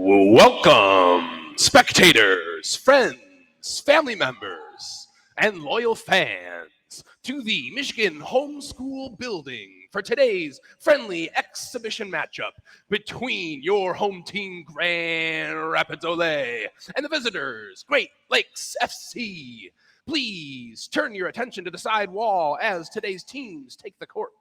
Welcome, spectators, friends, family members, and loyal fans to the Michigan Homeschool Building for today's friendly exhibition matchup between your home team Grand Rapids OLe and the visitors Great Lakes FC. Please turn your attention to the side wall as today's teams take the court.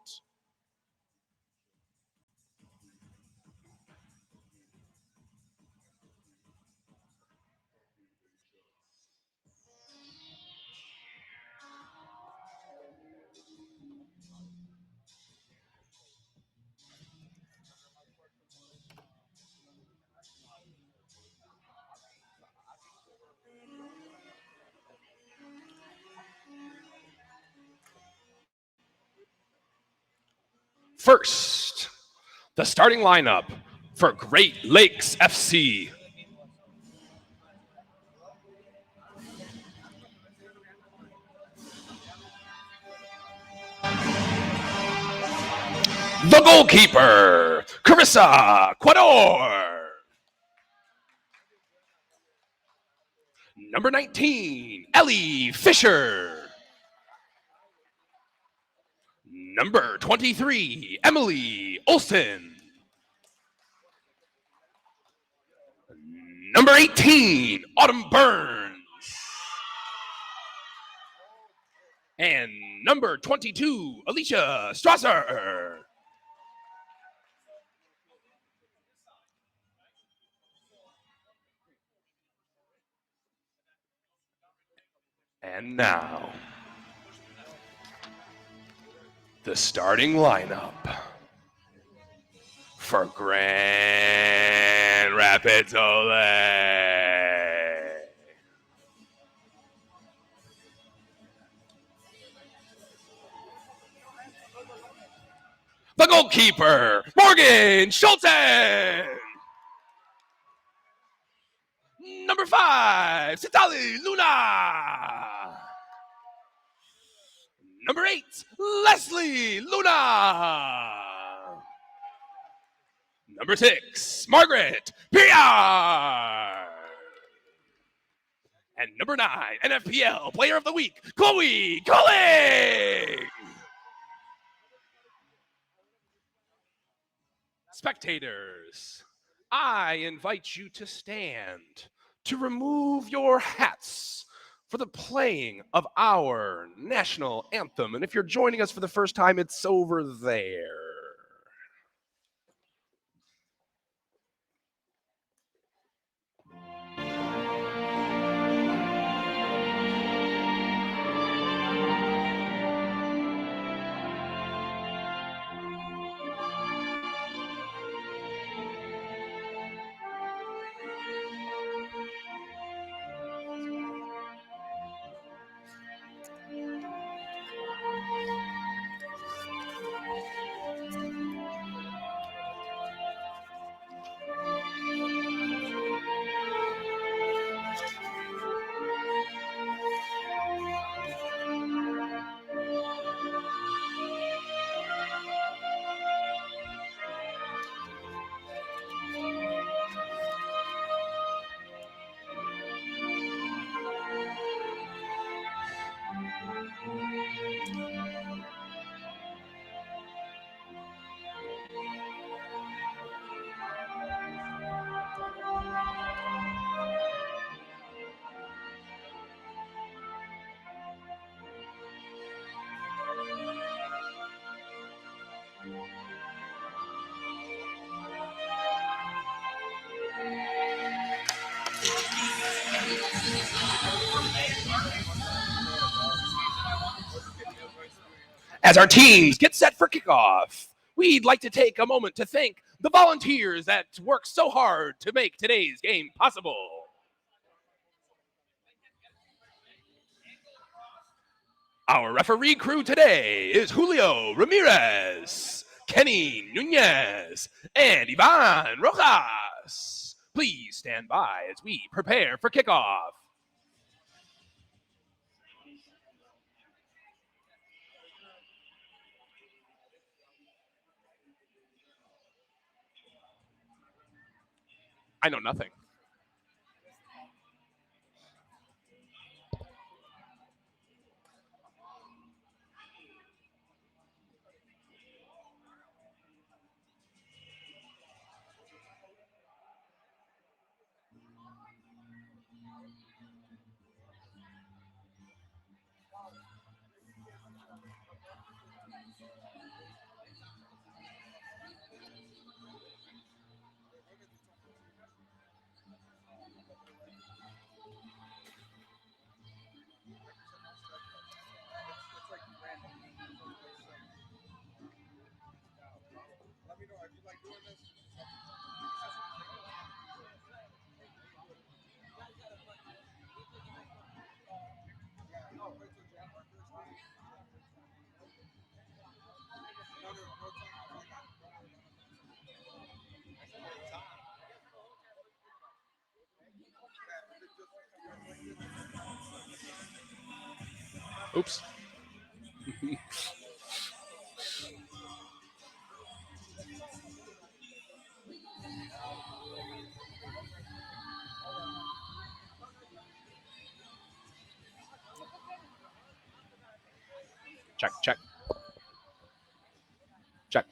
First, the starting lineup for Great Lakes FC. The goalkeeper, Carissa Quador. Number 19, Ellie Fisher. Number 23, Emily Olson. Number 18, Autumn Burns. And number 22, Alicia Strasser. And now, the starting lineup for Grand Rapids OLe. The goalkeeper, Morgan Schulten. Number 5, Sitali Luna. Number 8, Leslie Luna. Number 6, Margaret Piar. And number 9, NFPL Player of the Week, Chloe Colling. Spectators, I invite you to stand to remove your hats for the playing of our national anthem. And if you're joining us for the first time, it's over there. As our teams get set for kickoff, we'd like to take a moment to thank the volunteers that worked so hard to make today's game possible. Our referee crew today is Julio Ramirez, Kenny Nunez, and Ivan Rojas. Please stand by as we prepare for kickoff. I know nothing. Oops. Check, check. Check.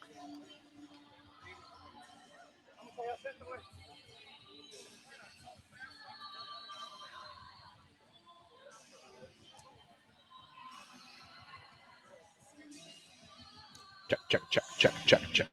Check, check, check, check, check, check.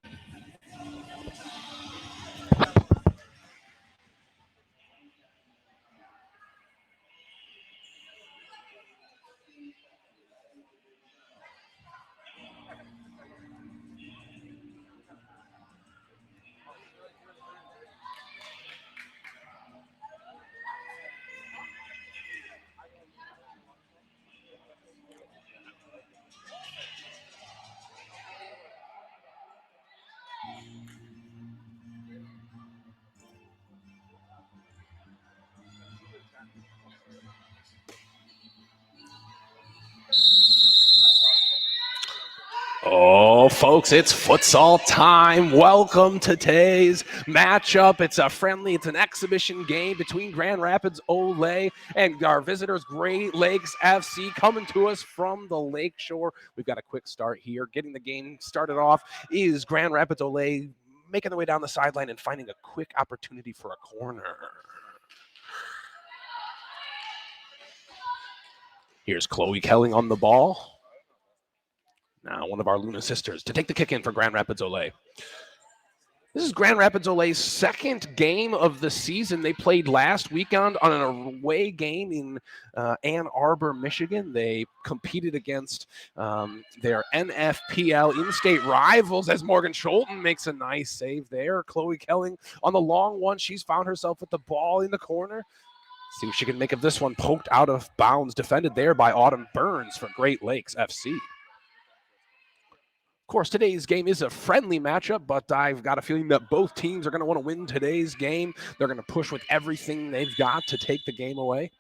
Oh, folks, it's futsal time. Welcome to today's matchup. It's an exhibition game between Grand Rapids OLe and our visitors, Great Lakes FC, coming to us from the Lakeshore. We've got a quick start here. Getting the game started off is Grand Rapids OLe making their way down the sideline and finding a quick opportunity for a corner. Here's Chloe Kelling on the ball. Now one of our Luna sisters to take the kick in for Grand Rapids OLe. This is Grand Rapids OLe's second game of the season. They played last weekend on an away game in Ann Arbor, Michigan. They competed against their NFPL in-state rivals as Morgan Scholten makes a nice save there. Chloe Kelling on the long one. She's found herself with the ball in the corner. See what she can make of this one. Poked out of bounds, defended there by Autumn Burns for Great Lakes FC. Of course, today's game is a friendly matchup, but I've got a feeling that both teams are going to want to win today's game. They're going to push with everything they've got to take the game away.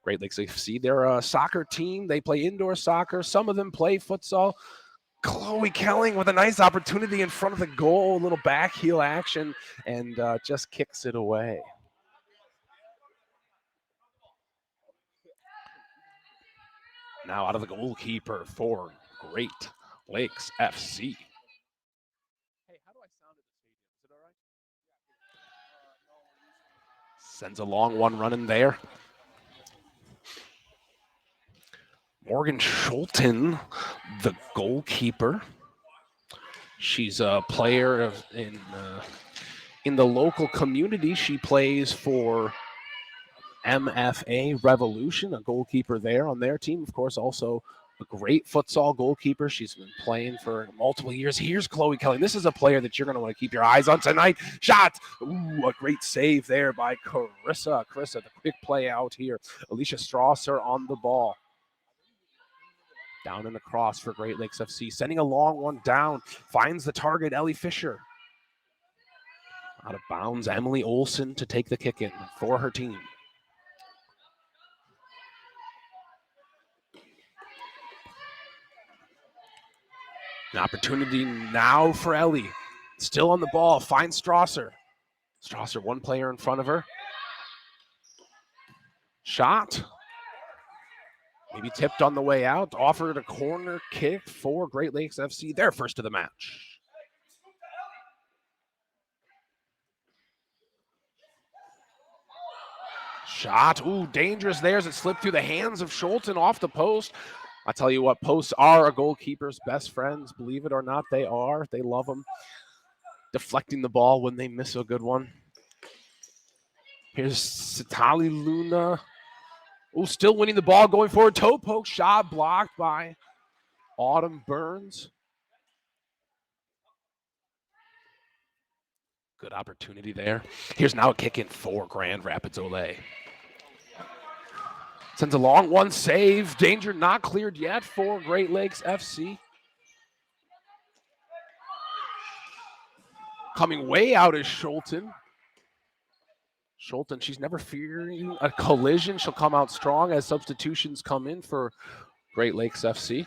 Great Lakes FC, they're a soccer team. They play indoor soccer. Some of them play futsal. Chloe Kelling with a nice opportunity in front of the goal, a little back heel action, and just kicks it away. Now out of the goalkeeper for Great Lakes FC. Hey, how do I sound at the stadium? Is it all right? Sends a long one running there. Morgan Scholten, the goalkeeper. She's a player in the local community. She plays for MFA Revolution, a goalkeeper there on their team. Of course, also a great futsal goalkeeper. She's been playing for multiple years. Here's Chloe Kelly. This is a player that you're going to want to keep your eyes on tonight. Shot. Ooh, a great save there by Carissa. Carissa, the quick play out here. Alicia Strasser on the ball. Down and across for Great Lakes FC. Sending a long one down. Finds the target, Ellie Fisher. Out of bounds, Emily Olson to take the kick in for her team. An opportunity now for Ellie. Still on the ball. Finds Strasser. Strasser, one player in front of her. Shot. Maybe tipped on the way out. Offered a corner kick for Great Lakes FC. Their first of the match. Shot. Ooh, dangerous there as it slipped through the hands of Schulten off the post. I tell you what, posts are a goalkeeper's best friends. Believe it or not, they are. They love them. Deflecting the ball when they miss a good one. Here's Satali Luna. Oh, still winning the ball, going forward. Toe poke shot blocked by Autumn Burns. Good opportunity there. Here's now a kick in for Grand Rapids OLe. Sends a long one, save. Danger not cleared yet for Great Lakes FC. Coming way out is Schulten. Schulten, she's never fearing a collision. She'll come out strong as substitutions come in for Great Lakes FC.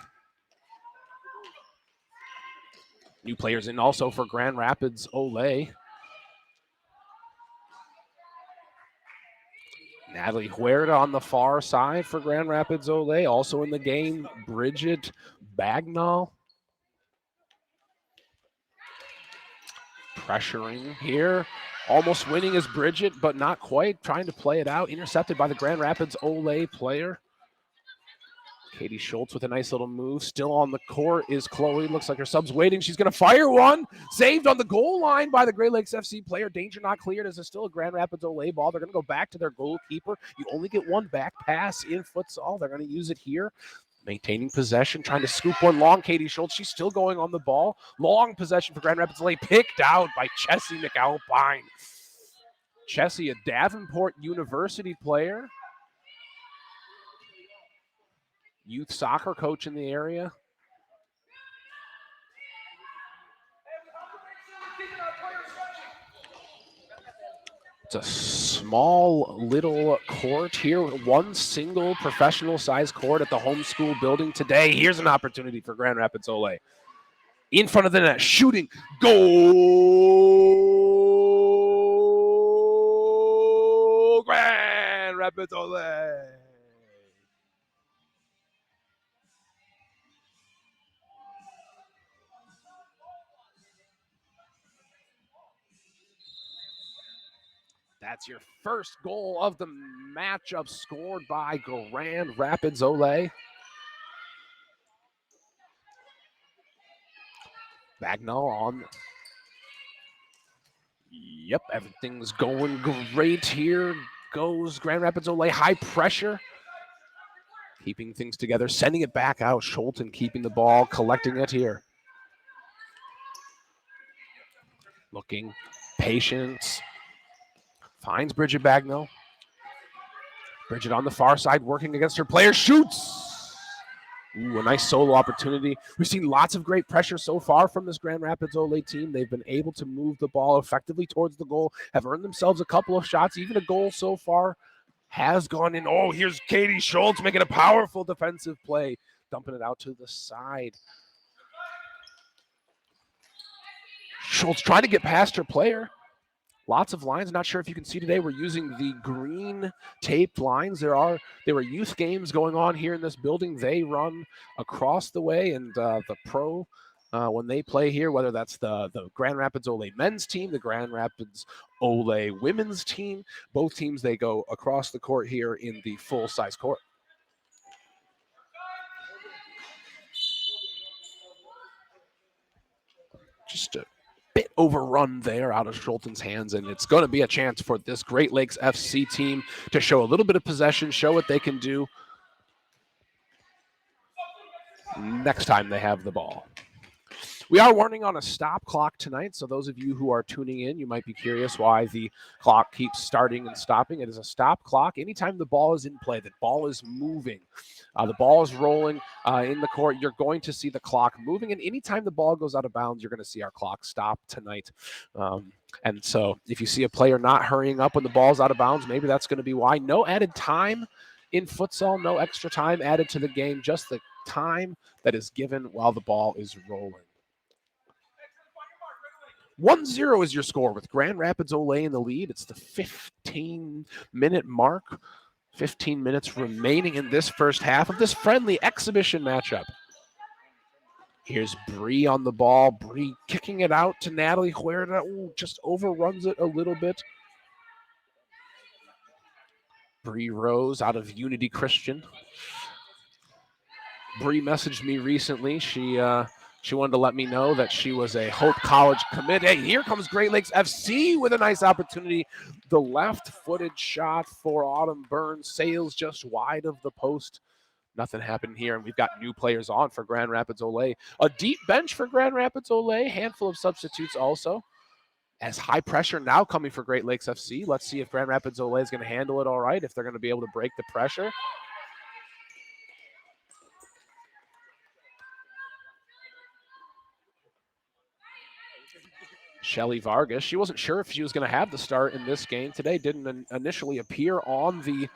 New players in also for Grand Rapids OLe. Natalie Huerta on the far side for Grand Rapids OLe. Also in the game, Bridget Bagnall. Pressuring here. Almost winning is Bridget, but not quite. Trying to play it out. Intercepted by the Grand Rapids OLe player. Katie Schultz with a nice little move. Still on the court is Chloe. Looks like her sub's waiting. She's going to fire one. Saved on the goal line by the Great Lakes FC player. Danger not cleared as it's still a Grand Rapids OLe ball. They're going to go back to their goalkeeper. You only get one back pass in futsal. They're going to use it here. Maintaining possession, trying to scoop one long. Katie Schultz, she's still going on the ball. Long possession for Grand Rapids OLe, picked out by Chessie McAlpine. Chessie, a Davenport University player. Youth soccer coach in the area. It's a small little court here. One single professional size court at the homeschool building today. Here's an opportunity for Grand Rapids OLe. In front of the net, shooting, goal! Grand Rapids OLe. That's your first goal of the matchup scored by Grand Rapids OLe. Bagnall on. Yep, everything's going great here. Goes Grand Rapids OLe, high pressure. Keeping things together, sending it back out. Schulten keeping the ball, collecting it here. Looking, patience. Finds Bridget Bagnall. Bridget on the far side, working against her player, shoots. Ooh, a nice solo opportunity. We've seen lots of great pressure so far from this Grand Rapids OLe team. They've been able to move the ball effectively towards the goal, have earned themselves a couple of shots, even a goal so far has gone in. Oh, here's Katie Schultz making a powerful defensive play, dumping it out to the side. Schultz trying to get past her player. Lots of lines. Not sure if you can see today, we're using the green taped lines. There were youth games going on here in this building. They run across the way, and the pro, when they play here, whether that's the Grand Rapids OLe men's team, the Grand Rapids OLe women's team, both teams, they go across the court here in the full-size court. Just a bit overrun there out of Schulten's hands, and it's going to be a chance for this Great Lakes FC team to show a little bit of possession, show what they can do next time they have the ball. We are warning on a stop clock tonight, so those of you who are tuning in, you might be curious why the clock keeps starting and stopping. It is a stop clock. Anytime the ball is in play, the ball is moving, the ball is rolling in the court, you're going to see the clock moving, and anytime the ball goes out of bounds, you're going to see our clock stop tonight. And so if you see a player not hurrying up when the ball's out of bounds, maybe that's going to be why. No added time in futsal, no extra time added to the game, just the time that is given while the ball is rolling. 1-0 is your score with Grand Rapids OLe in the lead. It's the 15-minute mark. 15 minutes remaining in this first half of this friendly exhibition matchup. Here's Bree on the ball. Bree kicking it out to Natalie Huerta. Ooh, just overruns it a little bit. Bree Rose out of Unity Christian. Bree messaged me recently. She wanted to let me know that she was a Hope College commit. Hey, here comes Great Lakes FC with a nice opportunity. The left-footed shot for Autumn Burns sails just wide of the post. Nothing happened here, and we've got new players on for Grand Rapids OLe. A deep bench for Grand Rapids OLe, handful of substitutes also. As high pressure now coming for Great Lakes FC. Let's see if Grand Rapids OLe is going to handle it all right, if they're going to be able to break the pressure. Shelly Vargas, she wasn't sure if she was going to have the start in this game today. Didn't initially appear on the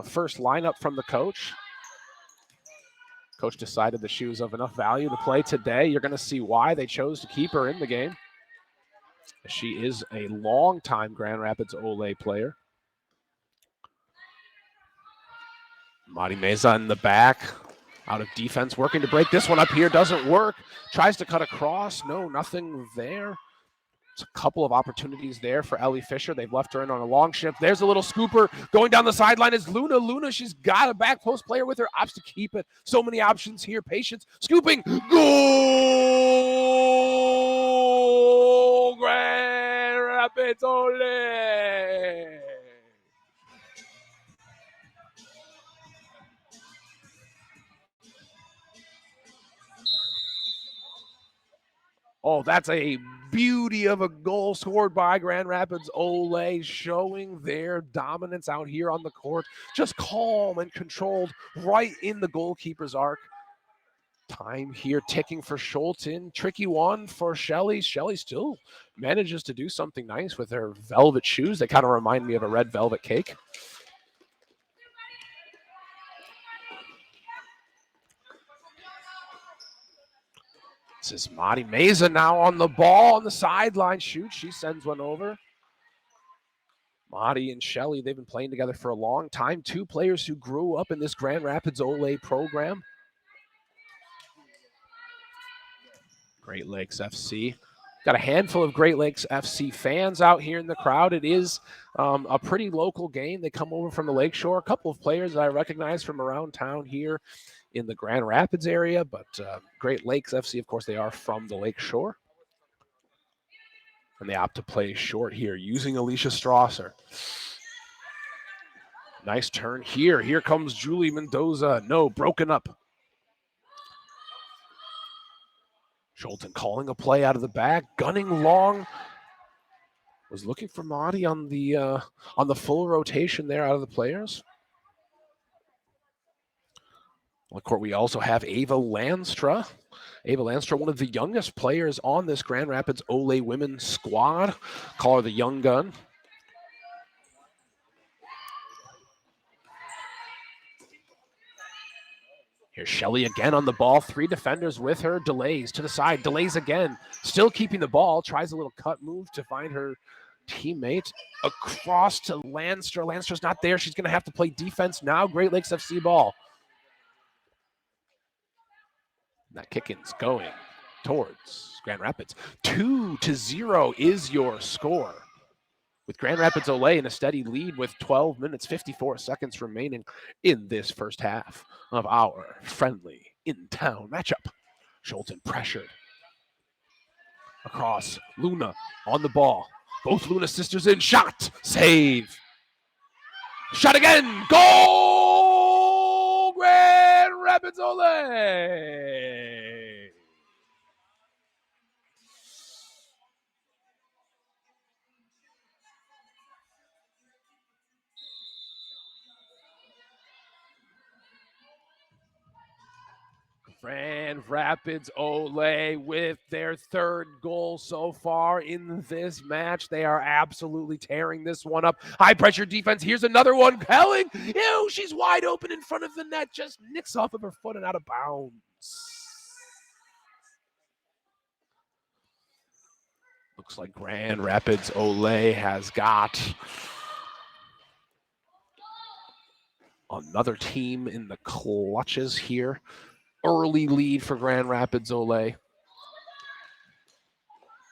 first lineup from the coach. Coach decided that she was of enough value to play today. You're going to see why they chose to keep her in the game. She is a longtime Grand Rapids OLe player. Mari Meza in the back, out of defense, working to break this one up here. Doesn't work. Tries to cut across. No, nothing there. It's a couple of opportunities there for Ellie Fisher. They've left her in on a long shift. There's a little scooper. Going down the sideline is Luna. Luna, she's got a back post player with her. Opts to keep it. So many options here. Patience. Scooping. Goal! Grand Rapids OLe! Oh, that's a beauty of a goal scored by Grand Rapids OLe, showing their dominance out here on the court. Just calm and controlled right in the goalkeeper's arc. Time here ticking for Schulten. Tricky one for Shelly. Shelly still manages to do something nice with her velvet shoes. They kind of remind me of a red velvet cake. This is Mari Meza now on the ball on the sideline. Shoot, she sends one over. Mari and Shelly, they've been playing together for a long time. Two players who grew up in this Grand Rapids OLe program. Great Lakes FC. Got a handful of Great Lakes FC fans out here in the crowd. It is a pretty local game. They come over from the Lakeshore. A couple of players that I recognize from around town here in the Grand Rapids area, but Great Lakes FC, of course, they are from the Lakeshore. And they opt to play short here using Alicia Strasser. Nice turn here. Here comes Julie Mendoza. No, broken up. Schulten calling a play out of the back, gunning long. Was looking for Madi on the full rotation there out of the players. On the court, we also have Ava Lanstra. Ava Lanstra, one of the youngest players on this Grand Rapids OLe women's squad. Call her the young gun. Here's Shelly again on the ball. Three defenders with her. Delays to the side. Delays again. Still keeping the ball. Tries a little cut move to find her teammate. Across to Lanstra. Lanstra's not there. She's going to have to play defense now. Great Lakes FC ball. That kick-in's going towards Grand Rapids. 2-0 is your score. With Grand Rapids OLe in a steady lead with 12 minutes, 54 seconds remaining in this first half of our friendly in-town matchup. Schulten pressured. Across, Luna on the ball. Both Luna sisters in. Shot, save. Shot again, goal! Grand Rapids OLe! Grand Rapids OLe with their third goal so far in this match. They are absolutely tearing this one up. High pressure defense. Here's another one. Pelling. Ew, she's wide open in front of the net. Just nicks off of her foot and out of bounds. Looks like Grand Rapids OLe has got another team in the clutches here. Early lead for Grand Rapids OLe.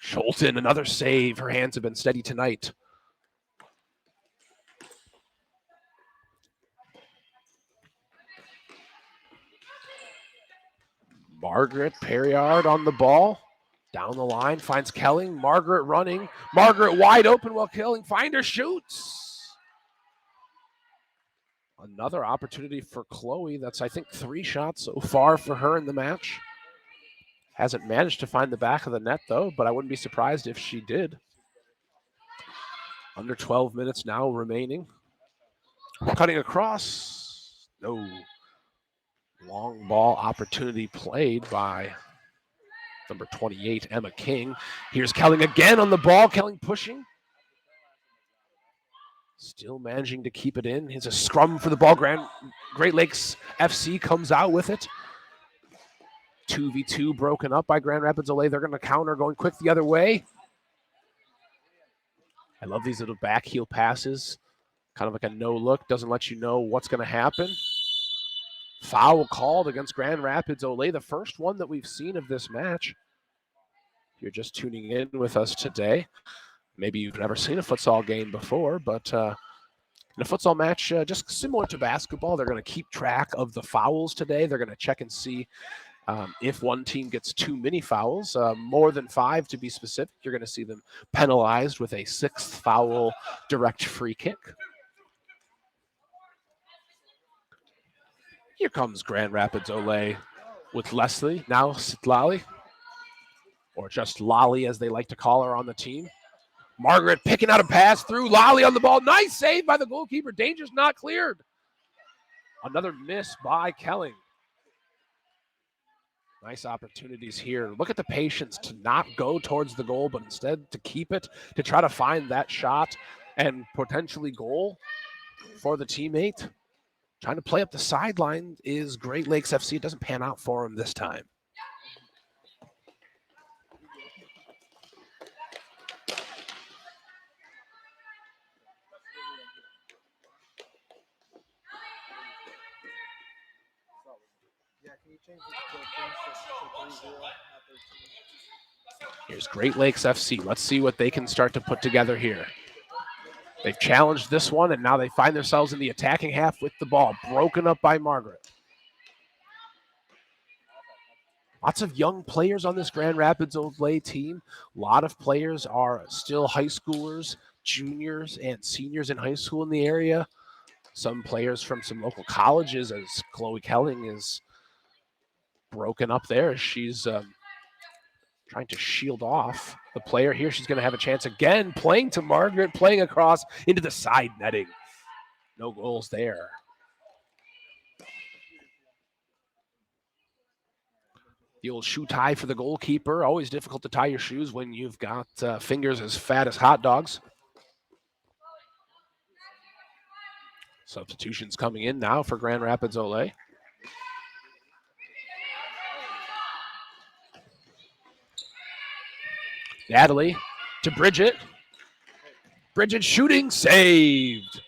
Scholten, another save. Her hands have been steady tonight. Margaret Perriard on the ball. Down the line, finds Kelling. Margaret running. Margaret wide open while Kelling finds her, shoots. Another opportunity for Chloe. That's, I think, 3 shots so far for her in the match. Hasn't managed to find the back of the net, though, but I wouldn't be surprised if she did. Under 12 minutes now remaining. Cutting across. No. Long ball opportunity played by number 28, Emma King. Here's Kelling again on the ball. Kelling pushing. Still managing to keep it in. Here's a scrum for the ball. Great Lakes FC comes out with it. 2v2 broken up by Grand Rapids OLe. They're going to counter, going quick the other way. I love these little back heel passes. Kind of like a no look. Doesn't let you know what's going to happen. Foul called against Grand Rapids OLe, the first one that we've seen of this match. If you're just tuning in with us today, maybe you've never seen a futsal game before, but in a futsal match, just similar to basketball, they're going to keep track of the fouls today. They're going to check and see if one team gets too many fouls, more than 5 to be specific. You're going to see them penalized with a 6th foul direct free kick. Here comes Grand Rapids OLe with Leslie, now Sitlali, or just Lolly as they like to call her on the team. Margaret picking out a pass through, Lolly on the ball. Nice save by the goalkeeper. Danger's not cleared. Another miss by Kelling. Nice opportunities here. Look at the patience to not go towards the goal, but instead to keep it, to try to find that shot and potentially goal for the teammate. Trying to play up the sideline is Great Lakes FC. It doesn't pan out for him this time. Here's Great Lakes FC. Let's see what they can start to put together here. They've challenged this one, and now they find themselves in the attacking half with the ball. Broken up by Margaret. Lots of young players on this Grand Rapids OLe team. A lot of players are still high schoolers, juniors, and seniors in high school in the area. Some players from some local colleges, as Chloe Kelling is broken up there. She's trying to shield off the player here. She's going to have a chance again, playing to Margaret, playing across into the side netting. No goals there. The old shoe tie for the goalkeeper. Always difficult to tie your shoes when you've got fingers as fat as hot dogs. Substitutions coming in now for Grand Rapids OLe. Natalie to Bridget. Bridget shooting, saved.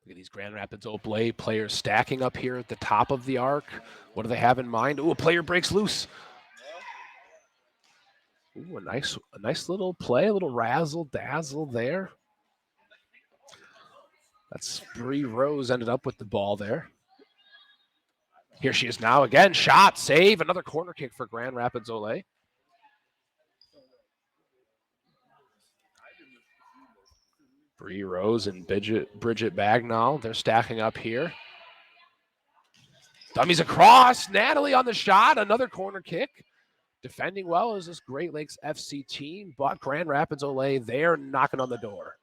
Look at these Grand Rapids OLe players stacking up here at the top of the arc. What do they have in mind? Ooh, a player breaks loose. Ooh, a nice little play, a little razzle dazzle there. That's Bree Rose ended up with the ball there. Here she is now again. Shot, save, another corner kick for Grand Rapids OLe. Bree Rose and Bridget Bagnall, they're stacking up here. Dummies across. Natalie on the shot, another corner kick. Defending well is this Great Lakes FC team, but Grand Rapids OLe, they're knocking on the door.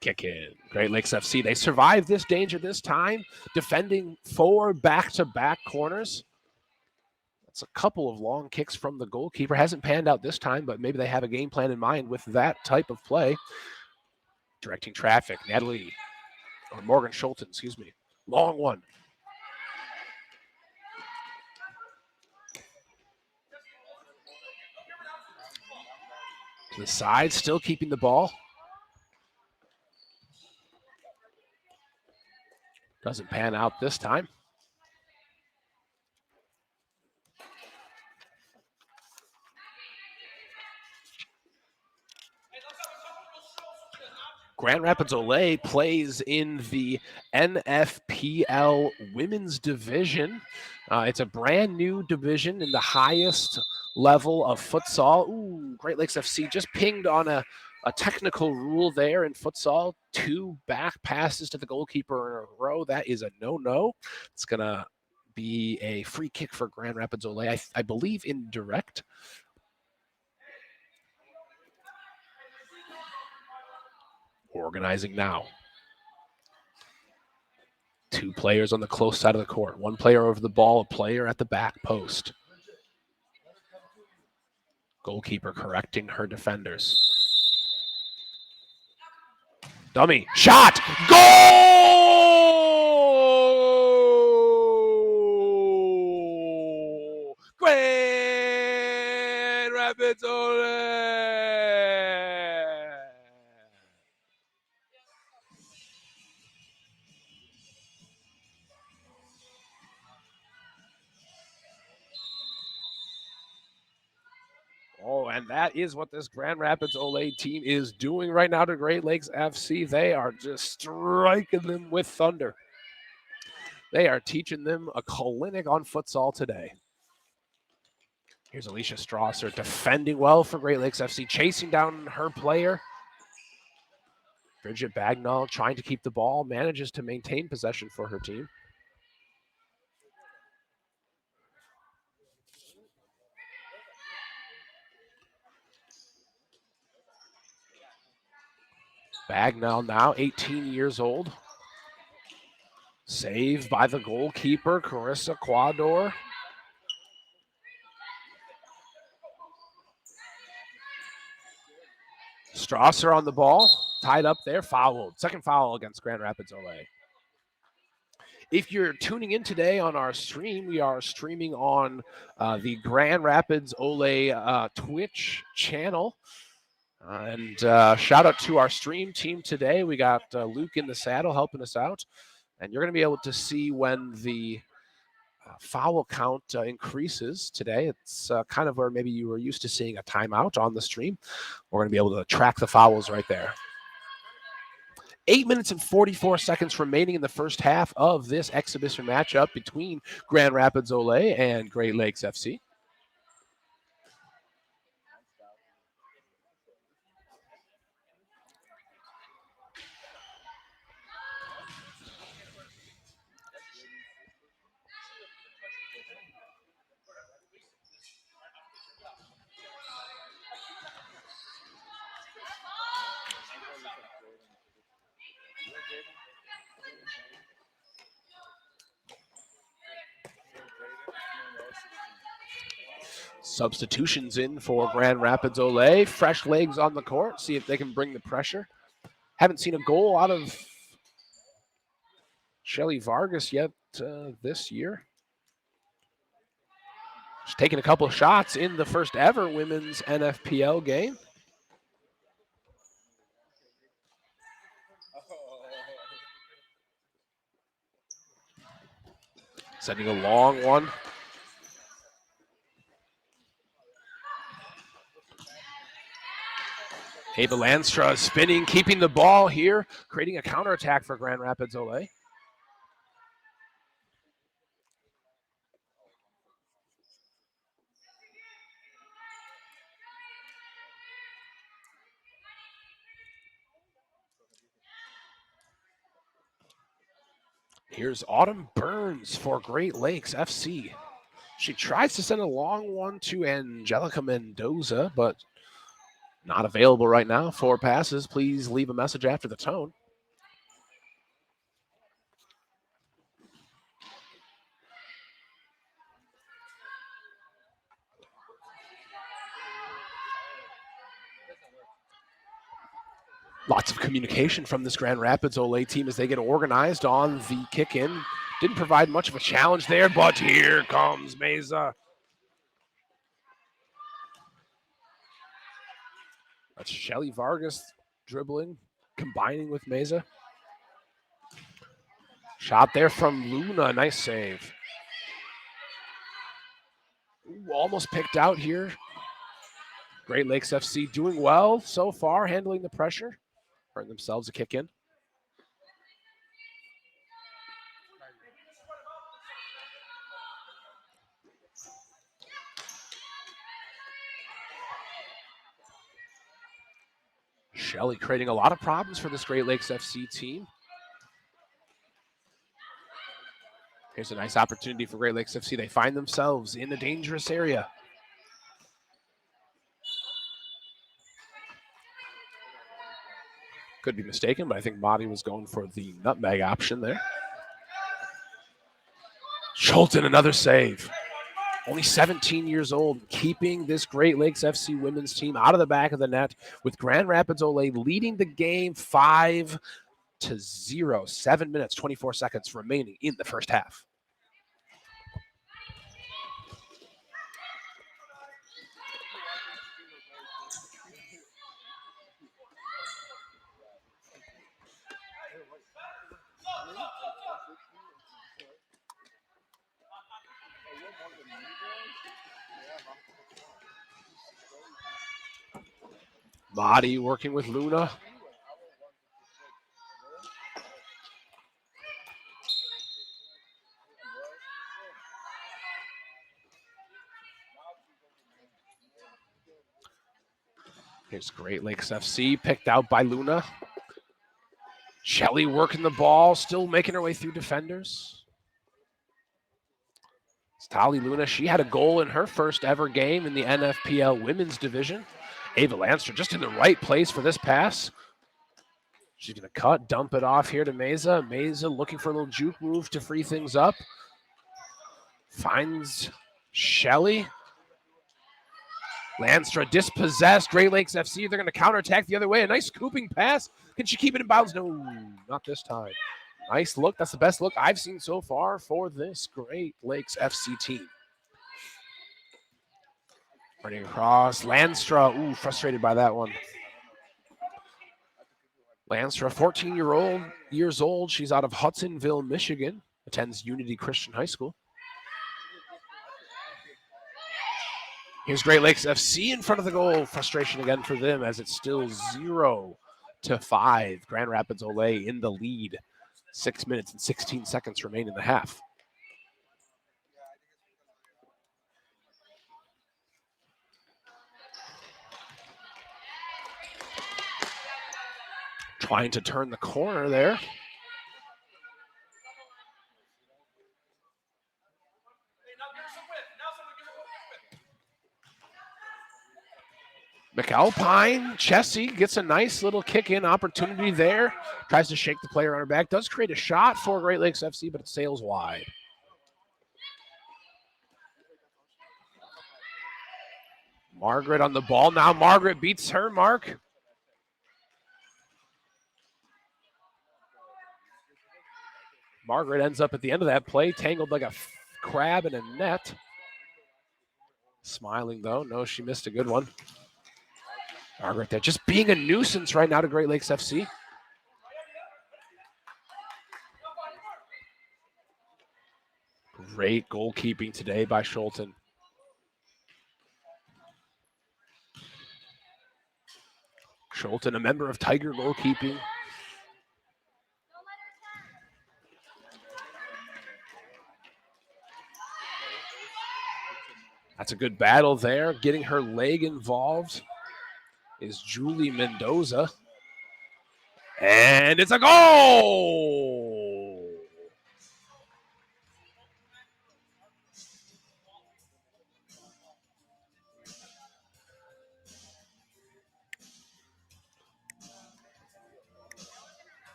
Kick in. Great Lakes FC, they survived this danger this time, defending 4 back-to-back corners. It's a couple of long kicks from the goalkeeper. Hasn't panned out this time, but maybe they have a game plan in mind with that type of play. Directing traffic, Morgan Schulten, excuse me. Long one. To the side, still keeping the ball. Doesn't pan out this time. Grand Rapids OLe plays in the NFPL Women's Division. It's a brand new division in the highest level of futsal. Ooh, Great Lakes FC just pinged on a technical rule there in futsal. 2 back passes to the goalkeeper in a row. That is a no-no. It's going to be a free kick for Grand Rapids OLe, I believe indirect. Organizing now. 2 players on the close side of the court. 1 player over the ball, a player at the back post. Goalkeeper correcting her defenders. Dummy. Shot! Goal! Grand Rapids OLe! Oh, and that is what this Grand Rapids OLe team is doing right now to Great Lakes FC. They are just striking them with thunder. They are teaching them a clinic on futsal today. Here's Alicia Strasser defending well for Great Lakes FC, chasing down her player. Bridget Bagnall trying to keep the ball, manages to maintain possession for her team. Bagnall now 18 years old. Saved by the goalkeeper, Carissa Quador. Strasser on the ball, tied up there, fouled. Second foul against Grand Rapids OLe. If you're tuning in today on our stream, we are streaming on the Grand Rapids OLe Twitch channel. And shout out to our stream team today. We got Luke in the saddle helping us out. And you're going to be able to see when the foul count increases today. It's kind of where maybe you were used to seeing a timeout on the stream. We're going to be able to track the fouls right there. 8 minutes and 44 seconds remaining in the first half of this exhibition matchup between Grand Rapids OLe and Great Lakes FC. Substitutions in for Grand Rapids OLe. Fresh legs on the court. See if they can bring the pressure. Haven't seen a goal out of Shelly Vargas yet this year. She's taking a couple of shots in the first ever women's NFPL game. Sending a long one. Ava Landstra is spinning, keeping the ball here, creating a counterattack for Grand Rapids OLe. Here's Autumn Burns for Great Lakes FC. She tries to send a long one to Angelica Mendoza, but not available right now for passes. Please leave a message after the tone. Lots of communication from this Grand Rapids OLe team as they get organized on the kick-in. Didn't provide much of a challenge there, but here comes Mesa. That's Shelly Vargas dribbling, combining with Mesa. Shot there from Luna, nice save. Ooh, almost picked out here. Great Lakes FC doing well so far, handling the pressure. Earn themselves a kick in. Shelly creating a lot of problems for this Great Lakes FC team. Here's a nice opportunity for Great Lakes FC. They find themselves in a dangerous area. Could be mistaken, but I think Madi was going for the nutmeg option there. Scholten, another save. Only 17 years old, keeping this Great Lakes FC women's team out of the back of the net with Grand Rapids OLe leading the game 5-0. 7 minutes, 24 seconds remaining in the first half. Madi working with Luna. Here's Great Lakes FC, picked out by Luna. Shelly working the ball, still making her way through defenders. It's Tali Luna. She had a goal in her first ever game in the NFPL Women's Division. Ava Lanster just in the right place for this pass. She's going to cut, dump it off here to Mesa. Mesa looking for a little juke move to free things up. Finds Shelly. Lanstra dispossessed. Great Lakes FC, they're going to counterattack the other way. A nice scooping pass. Can she keep it in bounds? No, not this time. Nice look. That's the best look I've seen so far for this Great Lakes FC team. Running across. Lanstra, ooh, frustrated by that one. Lanstra, 14 years old. She's out of Hudsonville, Michigan. Attends Unity Christian High School. Here's Great Lakes FC in front of the goal. Frustration again for them as it's still 0-5. Grand Rapids OLe in the lead. 6 minutes and 16 seconds remain in the half. Trying to turn the corner there. McAlpine, Chessie gets a nice little kick-in opportunity there. Tries to shake the player on her back. Does create a shot for Great Lakes FC, but it sails wide. Margaret on the ball. Now Margaret beats her mark. Margaret ends up at the end of that play, tangled like a crab in a net. Smiling, though. No, she missed a good one. Margaret there just being a nuisance right now to Great Lakes FC. Great goalkeeping today by Scholten. Scholten, a member of Tiger Goalkeeping. That's a good battle there. Getting her leg involved is Julie Mendoza. And it's a goal!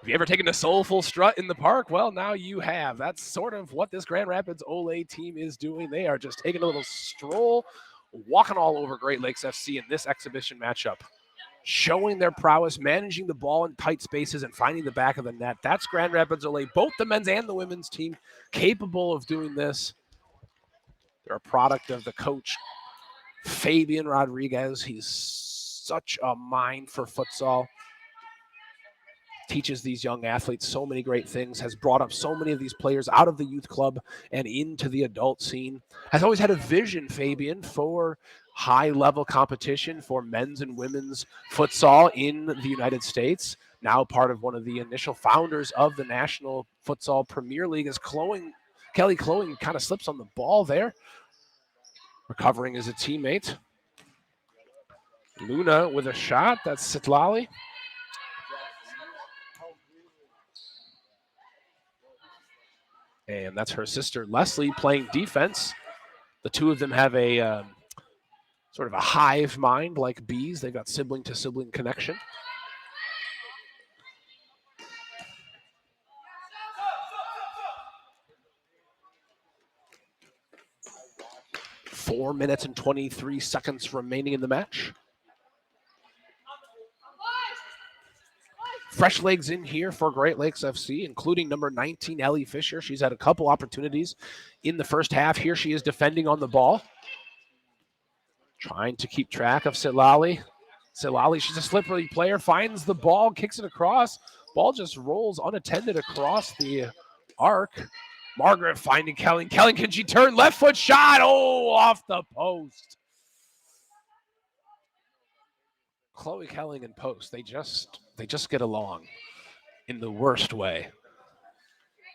Have you ever taken a soulful strut in the park? Well, now you have. That's sort of what this Grand Rapids OLe team is doing. They are just taking a little stroll, walking all over Great Lakes FC in this exhibition matchup. showing their prowess, managing the ball in tight spaces and finding the back of the net. That's Grand Rapids OLe, both the men's and the women's team capable of doing this. They're a product of the coach, Fabian Rodriguez. He's such a mind for futsal. Teaches these young athletes so many great things, has brought up so many of these players out of the youth club and into the adult scene. Has always had a vision, Fabian, for high-level competition for men's and women's futsal in the United States. Now part of one of the initial founders of the National Futsal Premier League is Kelly Cloeing kind of slips on the ball there. Recovering as a teammate. Luna with a shot. That's Sitlali. And that's her sister, Leslie, playing defense. The two of them have a sort of a hive mind like bees. They've got sibling-to-sibling connection. Four minutes and 23 seconds remaining in the match. Fresh legs in here for Great Lakes FC, including number 19, Ellie Fisher. She's had a couple opportunities in the first half. Here she is defending on the ball. Trying to keep track of Sitlali. Sitlali, she's a slippery player, finds the ball, kicks it across. Ball just rolls unattended across the arc. Margaret finding Kelling. Kelling, can she turn? Left foot shot. Oh, off the post. Chloe Kelling and Post, they just get along in the worst way.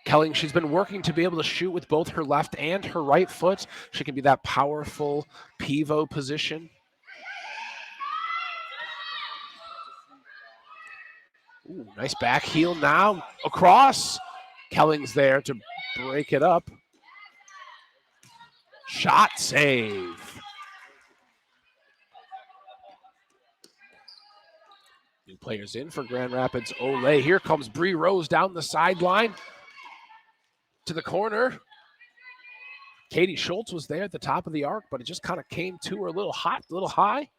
Kelling, she's been working to be able to shoot with both her left and her right foot. She can be that powerful pivot position. Ooh, nice back heel now. Across. Kelling's there to break it up. Shot save. New players in for Grand Rapids OLe. Here comes Bree Rose down the sideline to the corner. Katie Schultz was there at the top of the arc, but it just kind of came to her a little hot, a little high.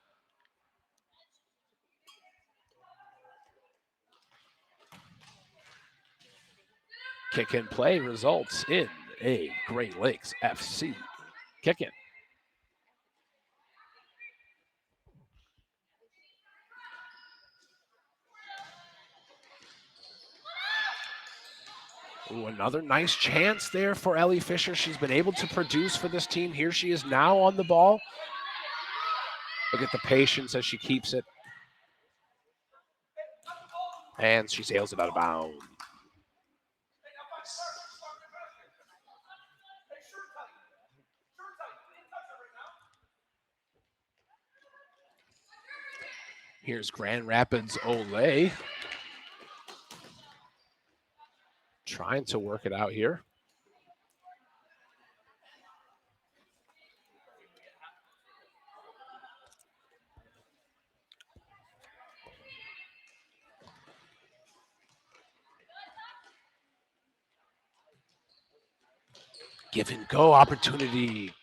Kick and play results in a Great Lakes FC kick in. Ooh, another nice chance there for Ellie Fisher. She's been able to produce for this team. Here she is now on the ball. Look at the patience as she keeps it. And she sails it out of bounds. Here's Grand Rapids OLe. Trying to work it out here. Give and go opportunity.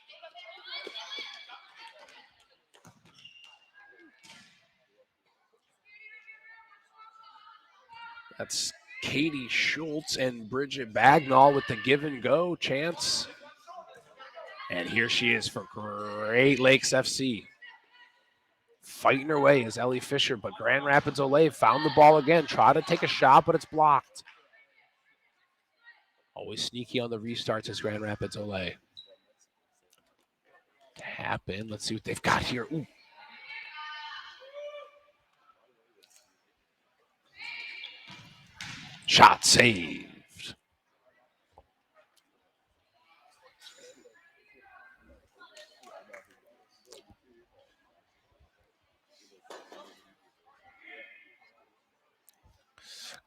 That's Katie Schultz and Bridget Bagnall with the give and go chance. And here she is for Great Lakes FC. Fighting her way is Ellie Fisher, but Grand Rapids OLe found the ball again. Try to take a shot, but it's blocked. Always sneaky on the restarts as Grand Rapids OLe. Tap in. Let's see what they've got here. Ooh. Shot saved.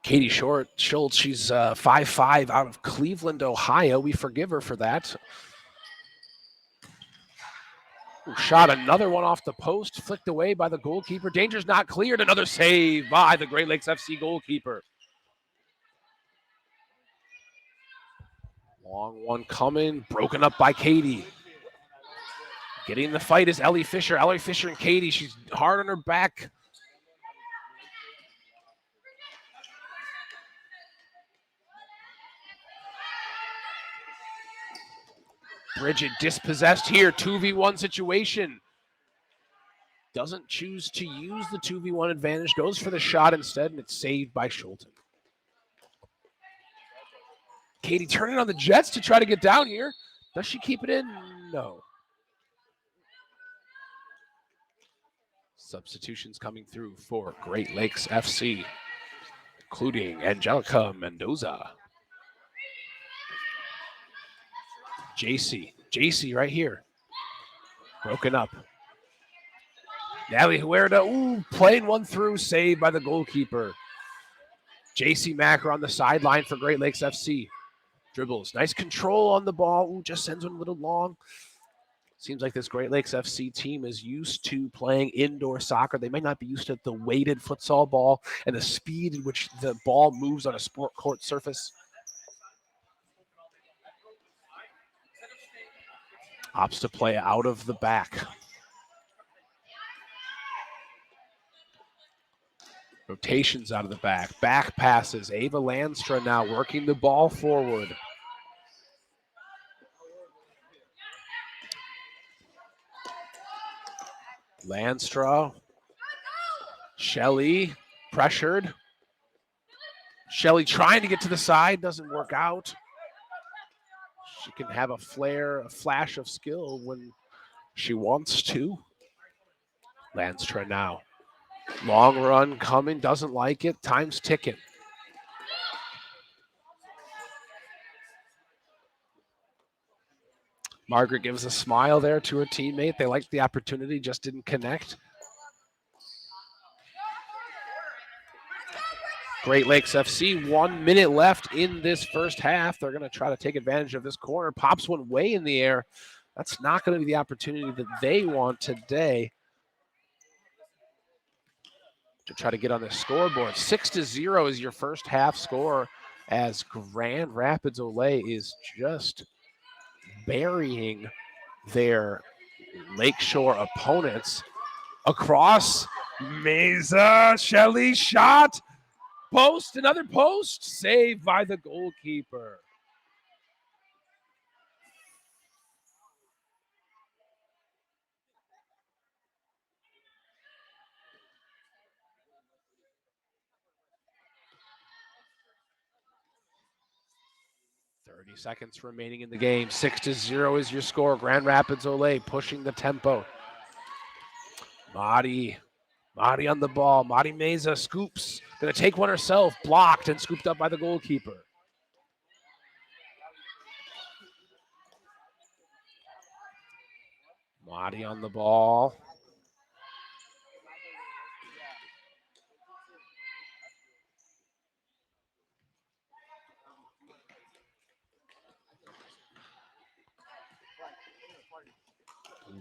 Katie Schultz, she's 5'5" out of Cleveland, Ohio. We forgive her for that. Ooh, shot another one off the post, flicked away by the goalkeeper. Danger's not cleared. Another save by the Great Lakes FC goalkeeper. Long one coming, broken up by Katie. Getting the fight is Ellie Fisher. Ellie Fisher and Katie, she's hard on her back. Bridget dispossessed here, 2v1 situation. Doesn't choose to use the 2v1 advantage, goes for the shot instead, and it's saved by Schulten. Katie turning on the Jets to try to get down here. Does she keep it in? No. Substitutions coming through for Great Lakes FC, including Angelica Mendoza. JC right here. Broken up. Natalie Huerta, playing one through, saved by the goalkeeper. JC Macker on the sideline for Great Lakes FC. Dribbles, nice control on the ball. Just sends one a little long. Seems like this Great Lakes FC team is used to playing indoor soccer. They might not be used to the weighted futsal ball and the speed in which the ball moves on a sport court surface. Opts to play out of the back. Rotations out of the back. Back passes. Ava Landstra now working the ball forward. Landstra. Shelley pressured. Shelley trying to get to the side. Doesn't work out. She can have a flash of skill when she wants to. Landstra now. Long run coming, doesn't like it. Time's ticking. Margaret gives a smile there to her teammate. They liked the opportunity, just didn't connect. Great Lakes FC, 1 minute left in this first half. They're going to try to take advantage of this corner. Pops one way in the air. That's not going to be the opportunity that they want today to try to get on the scoreboard. 6-0 is your first half score as Grand Rapids OLe is just burying their Lakeshore opponents. Across, Mesa, Shelley shot. Post, another post, saved by the goalkeeper. Seconds remaining in the game. 6-0 is your score. Grand Rapids OLe pushing the tempo. Madi on the ball. Madi Meza scoops. Gonna take one herself. Blocked and scooped up by the goalkeeper. Madi on the ball.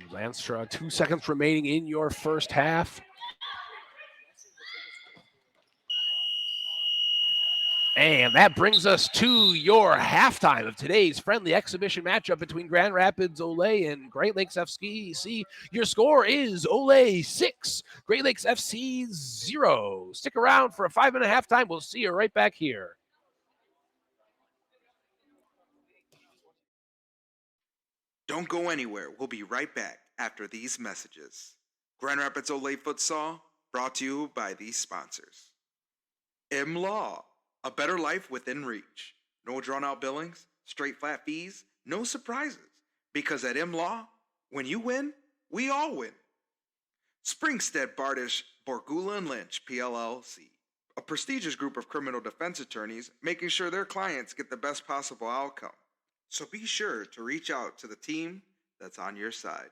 Landstra, 2 seconds remaining in your first half. And that brings us to your halftime of today's friendly exhibition matchup between Grand Rapids OLe and Great Lakes FC. Your score is OLe 6, Great Lakes FC 0. Stick around for a 5-minute halftime. We'll see you right back here. Don't go anywhere. We'll be right back after these messages. Grand Rapids OLe Futsal, brought to you by these sponsors. M-Law, a better life within reach. No drawn-out billings, straight flat fees, no surprises. Because at M-Law, when you win, we all win. Springstead, Bardish, Borgula & Lynch, PLLC. A prestigious group of criminal defense attorneys making sure their clients get the best possible outcome. So be sure to reach out to the team that's on your side.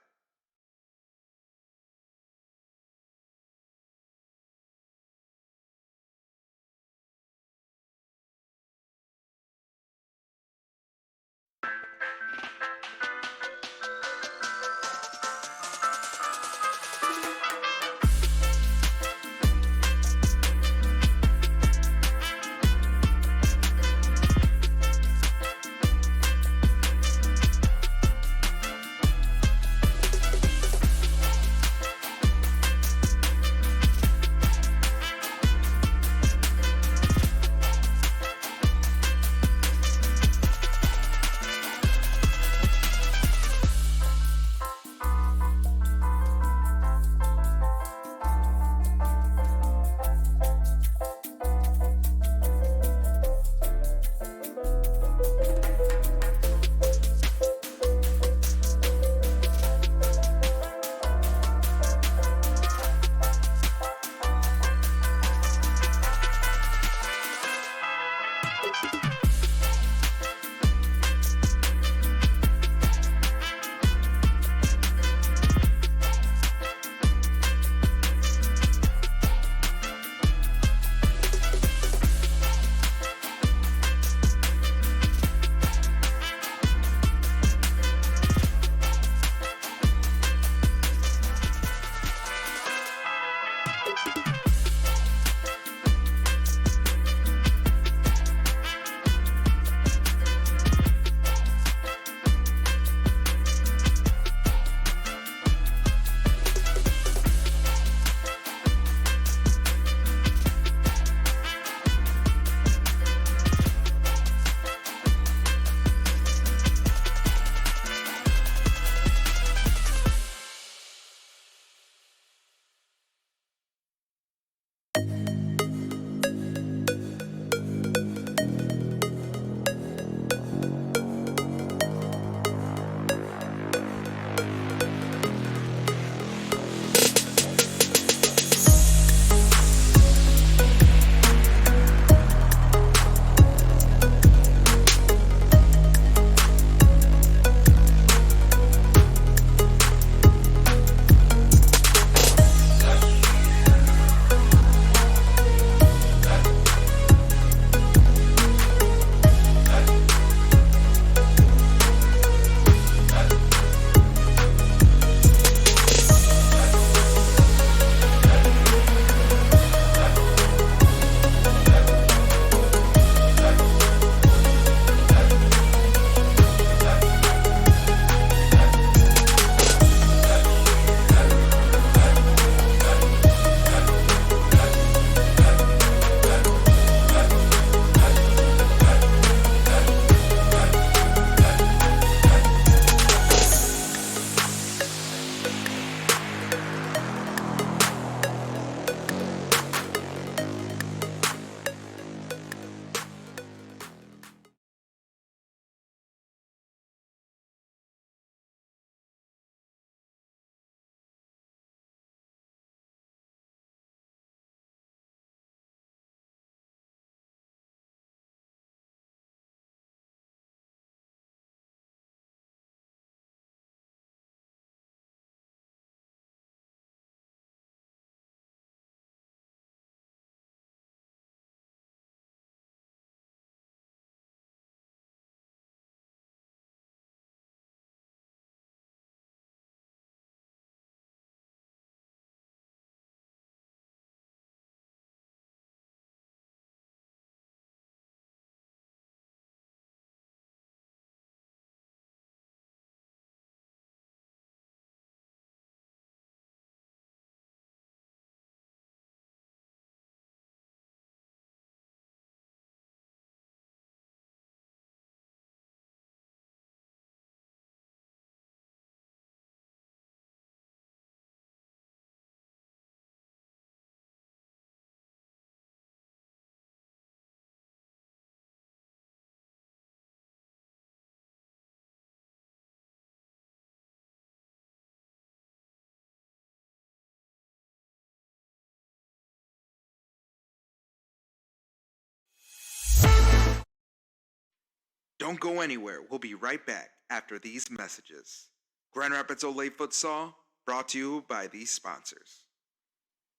Don't go anywhere. We'll be right back after these messages. Grand Rapids OLe Futsal, brought to you by these sponsors.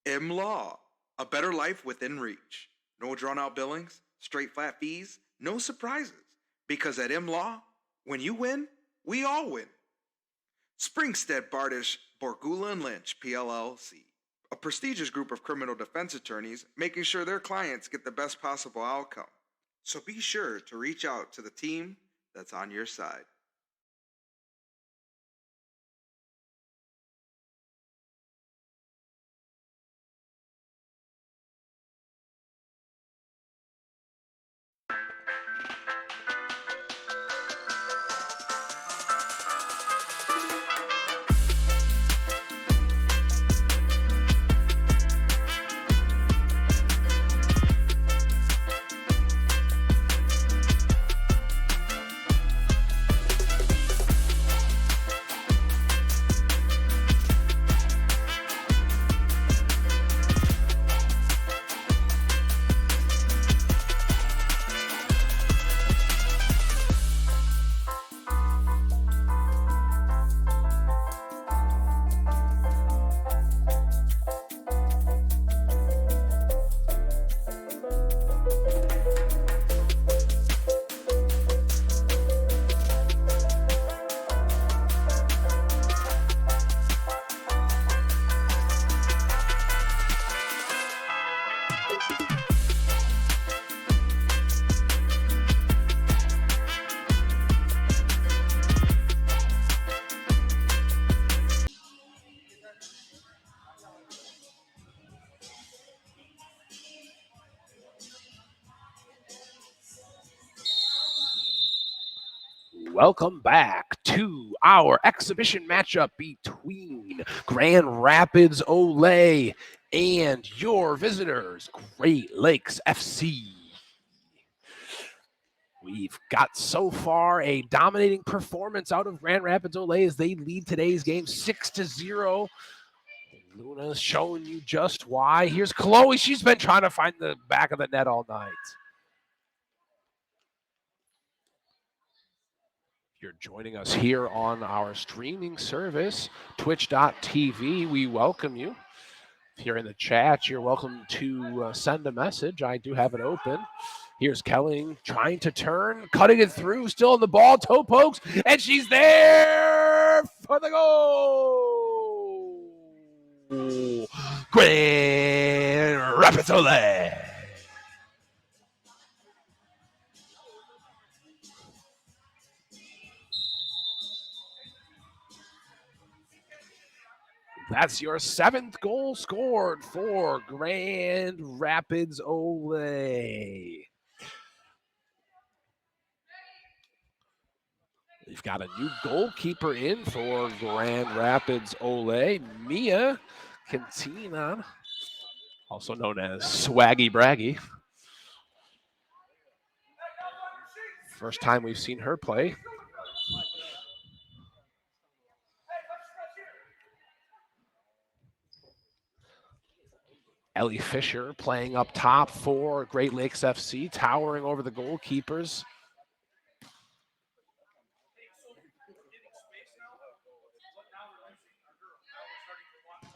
Law, a better life within reach. No drawn-out billings, straight flat fees, no surprises. Because at Law, when you win, we all win. Springstead, Bardish, Borgula & Lynch, PLLC, a prestigious group of criminal defense attorneys making sure their clients get the best possible outcome. So be sure to reach out to the team that's on your side. Welcome back to our exhibition matchup between Grand Rapids OLe and your visitors, Great Lakes FC. We've got so far a dominating performance out of Grand Rapids OLe as they lead today's game 6-0. Luna's showing you just why. Here's Chloe. She's been trying to find the back of the net all night. You're joining us here on our streaming service, twitch.tv. We welcome you. If you're in the chat, you're welcome to send a message. I do have it open. Here's Kelling trying to turn, cutting it through, still on the ball, toe pokes, and she's there for the goal. Grand Rapids OLe. That's your 7th goal scored for Grand Rapids OLe. We've got a new goalkeeper in for Grand Rapids OLe, Mia Cantina, also known as Swaggy Braggy. First time we've seen her play. Ellie Fisher playing up top for Great Lakes FC, towering over the goalkeepers.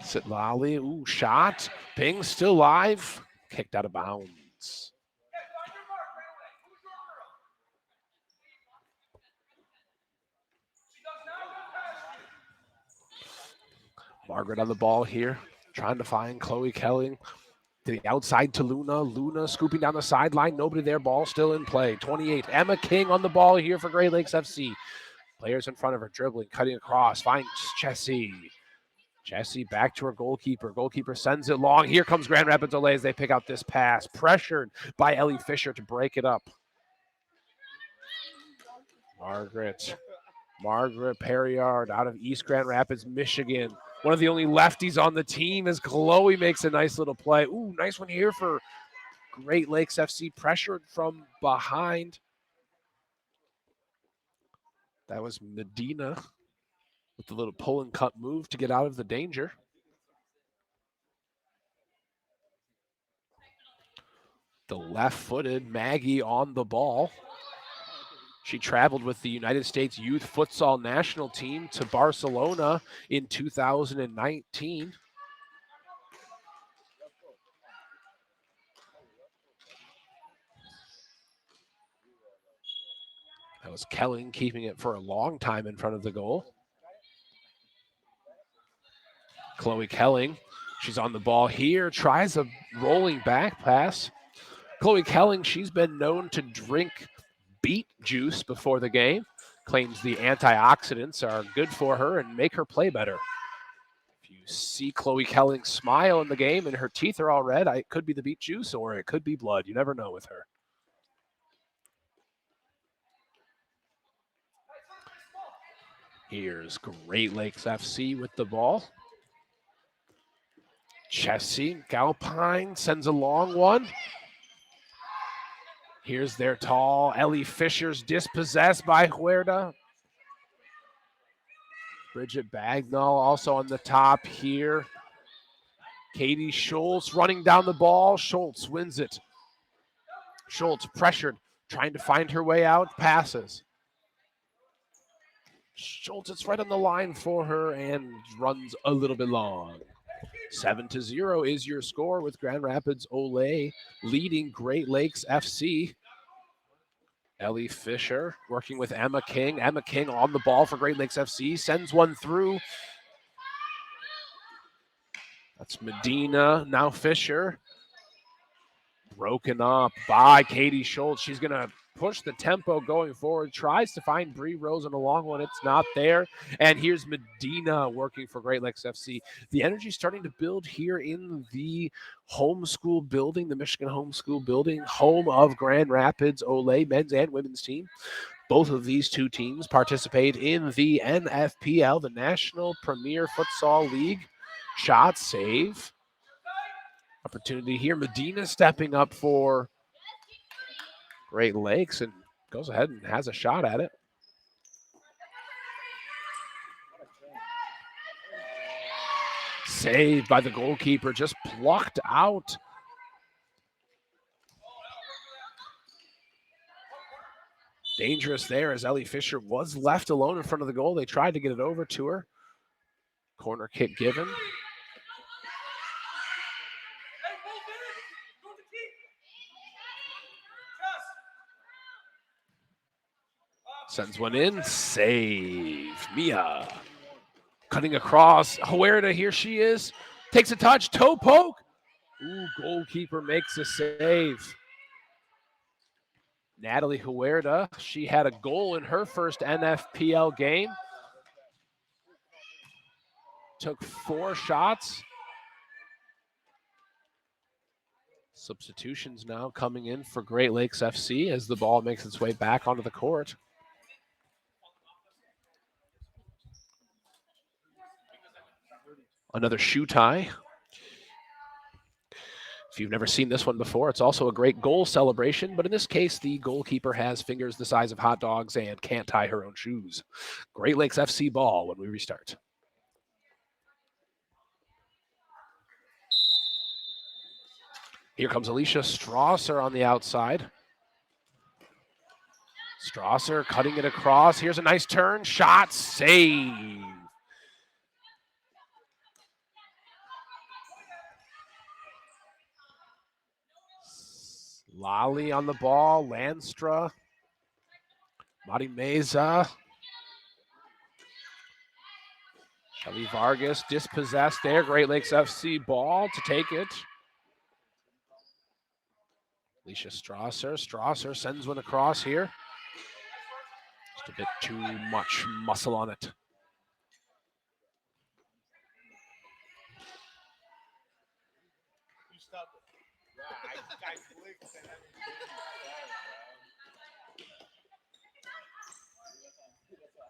Sitlali, ooh, shot. Ping still live. Kicked out of bounds. Margaret on the ball here, trying to find Chloe Kelling. To the outside to Luna. Luna scooping down the sideline. Nobody there. Ball still in play. 28. Emma King on the ball here for Great Lakes FC. Players in front of her dribbling, cutting across. Finds Chessie. Chessie back to her goalkeeper. Goalkeeper sends it long. Here comes Grand Rapids OLe as they pick out this pass. Pressured by Ellie Fisher to break it up. Margaret Perriard out of East Grand Rapids, Michigan. One of the only lefties on the team as Chloe makes a nice little play. Ooh, nice one here for Great Lakes FC, pressured from behind. That was Medina with the little pull and cut move to get out of the danger. The left-footed Maggie on the ball. She traveled with the United States Youth Futsal National Team to Barcelona in 2019. That was Kelling keeping it for a long time in front of the goal. Chloe Kelling, she's on the ball here, tries a rolling back pass. Chloe Kelling, she's been known to drink beet juice before the game, claims the antioxidants are good for her and make her play better. If you see Chloe Kelling smile in the game and her teeth are all red, it could be the beet juice or it could be blood. You never know with her. Here's Great Lakes FC with the ball. Chessie Galpine sends a long one. Here's their tall Ellie Fisher's dispossessed by Huerta. Bridget Bagnall also on the top here. Katie Schultz running down the ball. Schultz wins it. Schultz pressured, trying to find her way out, passes. Schultz, it's right on the line for her and runs a little bit long. 7-0 is your score with Grand Rapids OLe leading Great Lakes FC. Ellie Fisher working with Emma King. Emma King on the ball for Great Lakes FC. Sends one through. That's Medina. Now Fisher. Broken up by Katie Schultz. She's going to push the tempo going forward. Tries to find Bree Rose on a long one. It's not there. And here's Medina working for Great Lakes FC. The energy starting to build here in the homeschool building, the Michigan homeschool building, home of Grand Rapids OLe men's and women's team. Both of these two teams participate in the NFPL, the National Premier Futsal League. Shot save. Opportunity here. Medina stepping up for Great Lakes and goes ahead and has a shot at it. Saved by the goalkeeper, just plucked out. Dangerous there as Ellie Fisher was left alone in front of the goal. They tried to get it over to her. Corner kick given. Sends one in. Save. Mia. Cutting across. Huerta, here she is. Takes a touch. Toe poke. Ooh, goalkeeper makes a save. Natalie Huerta, she had a goal in her first NFPL game. Took 4 shots. Substitutions now coming in for Great Lakes FC as the ball makes its way back onto the court. Another shoe tie. If you've never seen this one before, it's also a great goal celebration, but in this case, the goalkeeper has fingers the size of hot dogs and can't tie her own shoes. Great Lakes FC ball when we restart. Here comes Alicia Strasser on the outside. Strasser cutting it across. Here's a nice turn. Shot, save. Lally on the ball. Lanstra. Mari Meza. Shelly Vargas dispossessed there. Great Lakes FC ball to take it. Alicia Strasser. Strasser sends one across here. Just a bit too much muscle on it.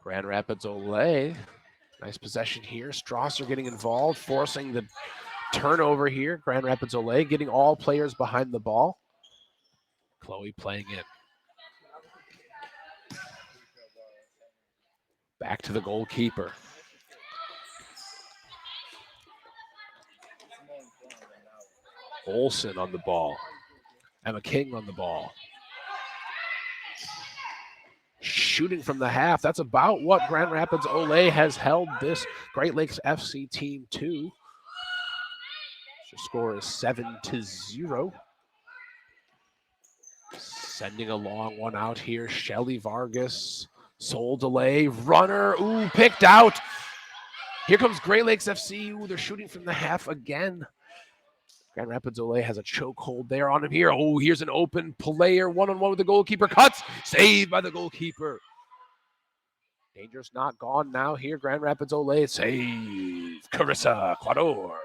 Grand Rapids OLe. Nice possession here. Strasser getting involved, forcing the turnover here. Grand Rapids OLe getting all players behind the ball. Chloe playing in. Back to the goalkeeper. Olsen on the ball. Emma King on the ball. shooting from the half. That's about what Grand Rapids OLe has held this Great Lakes FC team to. The score is 7-0. Sending a long one out here. Shelly Vargas. Soul delay. Runner. Ooh, picked out. Here comes Great Lakes FC. Ooh, they're shooting from the half again. Grand Rapids OLe has a chokehold there on him here. Oh, here's an open player. One-on-one with the goalkeeper. Cuts. Saved by the goalkeeper. Danger's not gone now here. Grand Rapids OLe save. Carissa Ecuador.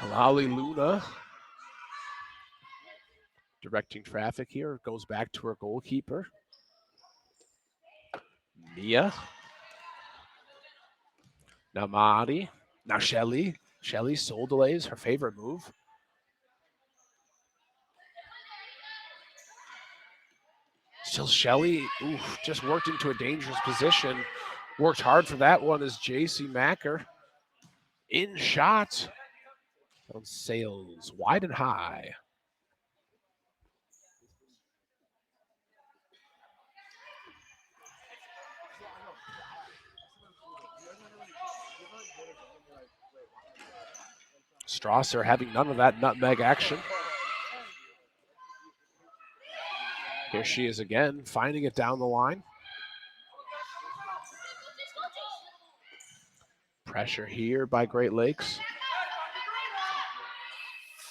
Lali Luna directing traffic here. Goes back to her goalkeeper. Mia. Now Madi. Now Shelly. Shelly soul delays, her favorite move. Still Shelly, just worked into a dangerous position. Worked hard for that one as JC Macker. In shot. On sails wide and high. Strasser having none of that nutmeg action. Here she is again, finding it down the line. Pressure here by Great Lakes.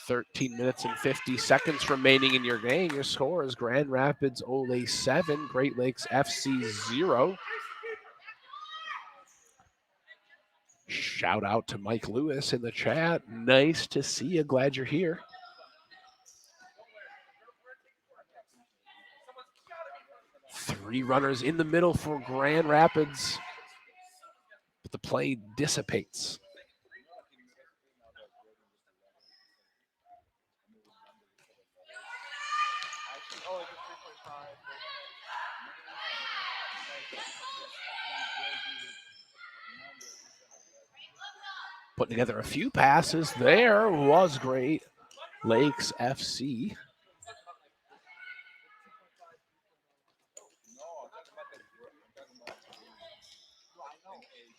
13 minutes and 50 seconds remaining in your game. Your score is Grand Rapids OLe 7, Great Lakes FC 0. Shout out to Mike Lewis in the chat. Nice to see you. Glad you're here. Three runners in the middle for Grand Rapids, but the play dissipates. Putting together a few passes there was Great Lakes FC.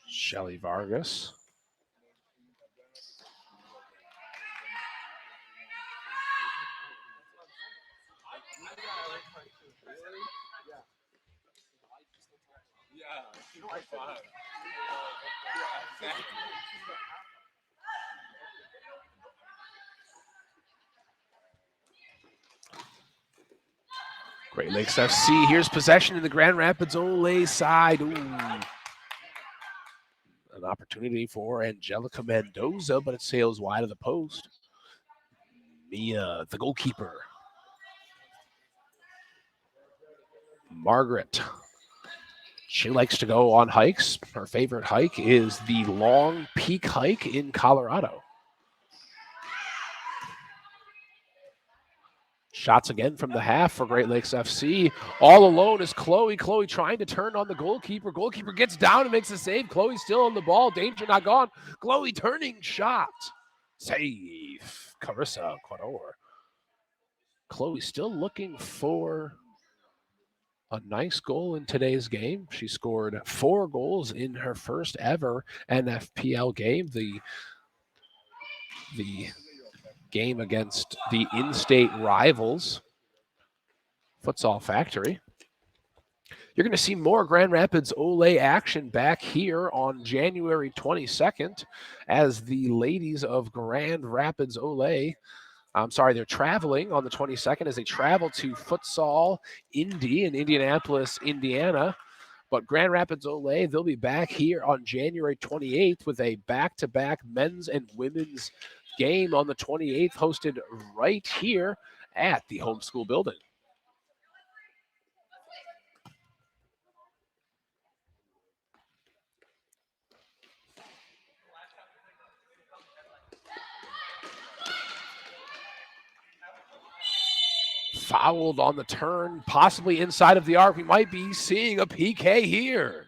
Shelly Vargas. Great Lakes FC. Here's possession in the Grand Rapids OLe side. Ooh. An opportunity for Angelica Mendoza, but it sails wide of the post. Mia, the goalkeeper. Margaret. She likes to go on hikes. Her favorite hike is the Long Peak hike in Colorado. Shots again from the half for Great Lakes FC. All alone is Chloe. Chloe trying to turn on the goalkeeper. Goalkeeper gets down and makes a save. Chloe still on the ball. Danger not gone. Chloe turning shot. Save. Carissa Ecuador. Chloe still looking for a nice goal in today's game. She scored 4 goals in her first ever NFPL game. The game against the in-state rivals, Futsal Factory. You're going to see more Grand Rapids OLe action back here on January 22nd as the ladies of Grand Rapids OLe, they're traveling on the 22nd as they travel to Futsal Indy in Indianapolis, Indiana. But Grand Rapids OLe, they'll be back here on January 28th with a back-to-back men's and women's game on the 28th, hosted right here at the homeschool building. Fouled on the turn, possibly inside of the arc. We might be seeing a PK here.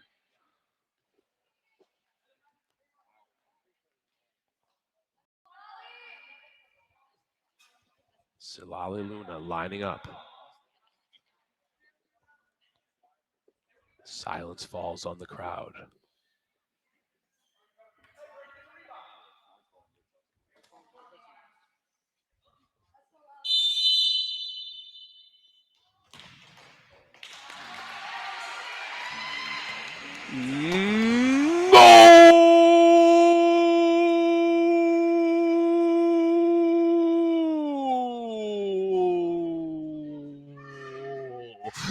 Silali Luna lining up. Silence falls on the crowd.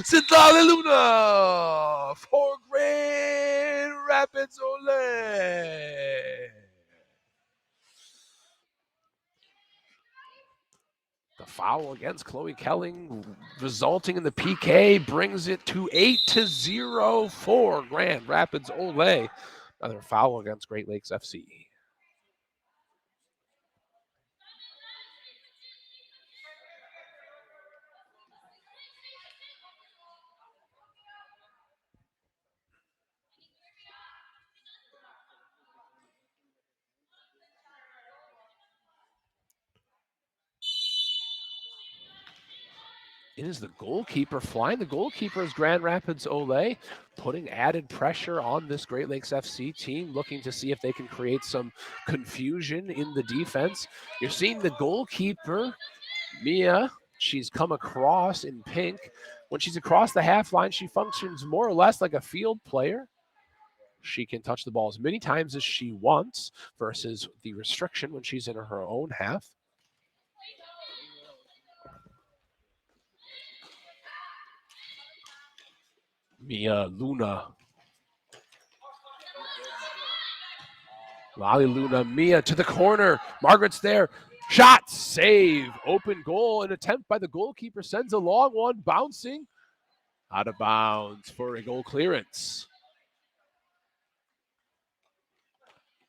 Silali Luna for Grand Rapids OLe. The foul against Chloe Kelling, resulting in the PK, brings it to 8-0 for Grand Rapids OLe. Another foul against Great Lakes FC. It is the goalkeeper flying. The goalkeeper is Grand Rapids OLe, putting added pressure on this Great Lakes FC team, looking to see if they can create some confusion in the defense. You're seeing the goalkeeper, Mia. She's come across in pink. When she's across the half line, she functions more or less like a field player. She can touch the ball as many times as she wants versus the restriction when she's in her own half. Mia Luna. Lali Luna, Mia to the corner. Margaret's there. Shot, save, open goal. An attempt by the goalkeeper sends a long one, bouncing out of bounds for a goal clearance.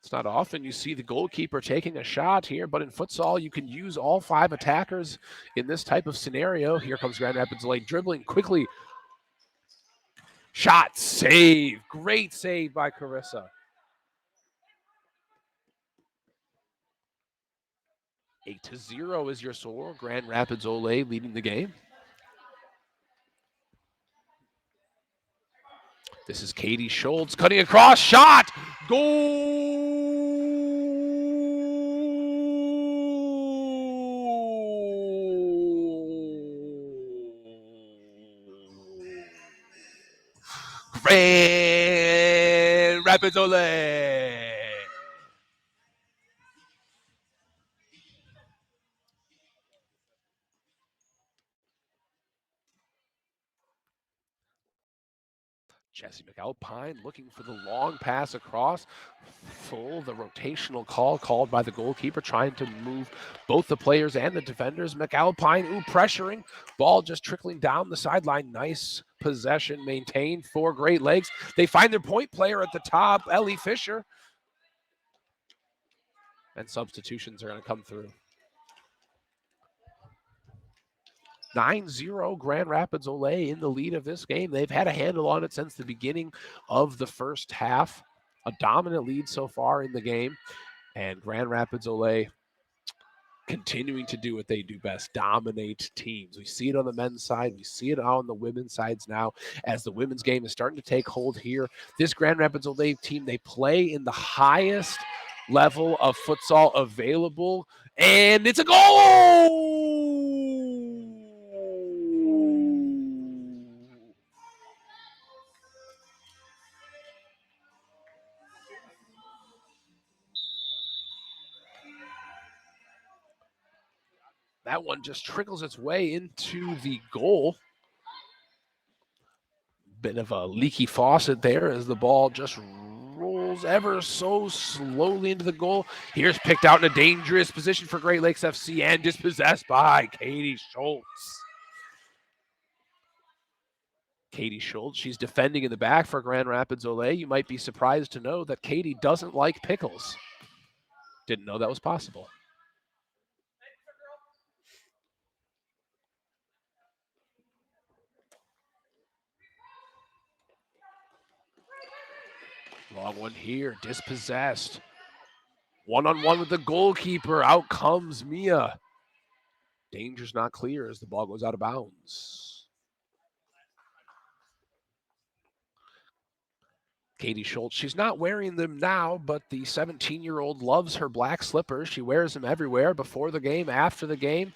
It's not often you see the goalkeeper taking a shot here, but in futsal, you can use all 5 attackers in this type of scenario. Here comes Grand Rapids OLe dribbling quickly. Shot, save. Great save by Carissa. 8-0 is your score. Grand Rapids OLe leading the game. This is Katie Schultz cutting across. Shot! Goal! Grand Rapids OLe! Jesse McAlpine looking for the long pass across. Full, the rotational call called by the goalkeeper, trying to move both the players and the defenders. McAlpine, pressuring. Ball just trickling down the sideline. Nice possession maintained for Great Lakes. They find their point player at the top, Ellie Fisher. And substitutions are going to come through. 9-0 Grand Rapids OLe in the lead of this game. They've had a handle on it since the beginning of the first half. A dominant lead so far in the game. And Grand Rapids OLe continuing to do what they do best, dominate teams. We see it on the men's side. We see it on the women's sides now as the women's game is starting to take hold here. This Grand Rapids OLe team, they play in the highest level of futsal available. And it's a goal! That one just trickles its way into the goal. Bit of a leaky faucet there as the ball just rolls ever so slowly into the goal. Here's picked out in a dangerous position for Great Lakes FC and dispossessed by Katie Schultz. Katie Schultz, she's defending in the back for Grand Rapids OLe. You might be surprised to know that Katie doesn't like pickles. Didn't know that was possible. Long one here, dispossessed. One-on-one with the goalkeeper. Out comes Mia. Danger's not clear as the ball goes out of bounds. Katie Schultz, she's not wearing them now, but the 17-year-old loves her black slippers. She wears them everywhere, before the game, after the game,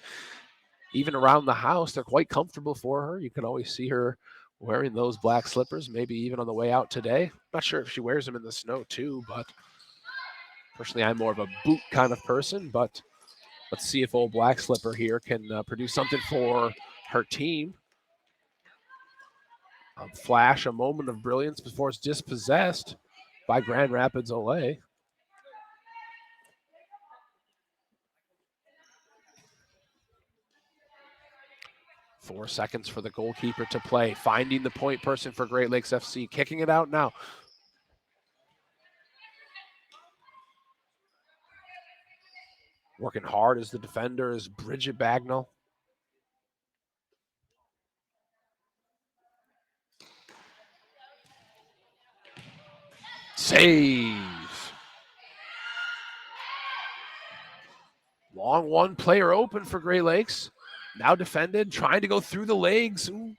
even around the house. They're quite comfortable for her. You can always see her wearing those black slippers, maybe even on the way out today. Not sure if she wears them in the snow too, but personally I'm more of a boot kind of person, but let's see if old Black Slipper here can produce something for her team. A flash, a moment of brilliance before it's dispossessed by Grand Rapids OLe. Four seconds for the goalkeeper to play. Finding the point person for Great Lakes FC. Kicking it out now. Working hard as the defender is Bridget Bagnall. Save. Long one, player open for Great Lakes. Now defended, trying to go through the legs. Ooh,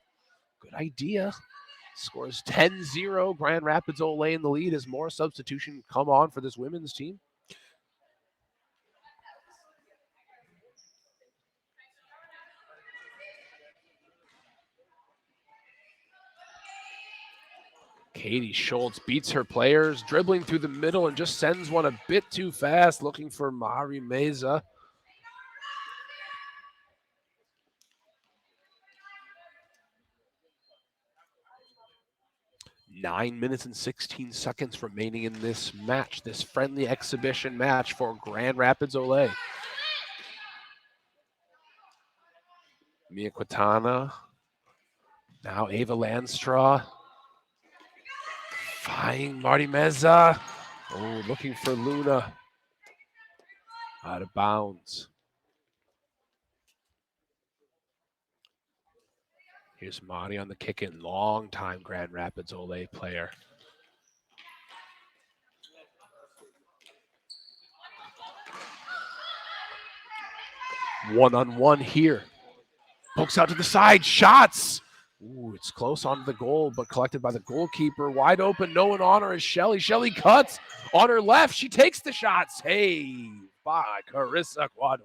good idea. Scores 10-0. Grand Rapids OLe in the lead as more substitution come on for this women's team. Katie Schultz beats her players, dribbling through the middle and just sends one a bit too fast, looking for Mari Meza. Nine minutes and 16 seconds remaining in this match, this friendly exhibition match for Grand Rapids OLe. Mia Quintana. Now Ava Landstraw. Fine, Marty Meza. Oh, looking for Luna. Out of bounds. Here's Marty on the kick in. Long time Grand Rapids OLe player. One-on-one here. Pokes out to the side. Shots. Ooh, it's close onto the goal, but collected by the goalkeeper. Wide open. No one on her is Shelly. Shelly cuts on her left. She takes the shot. Saved by Carissa Quador.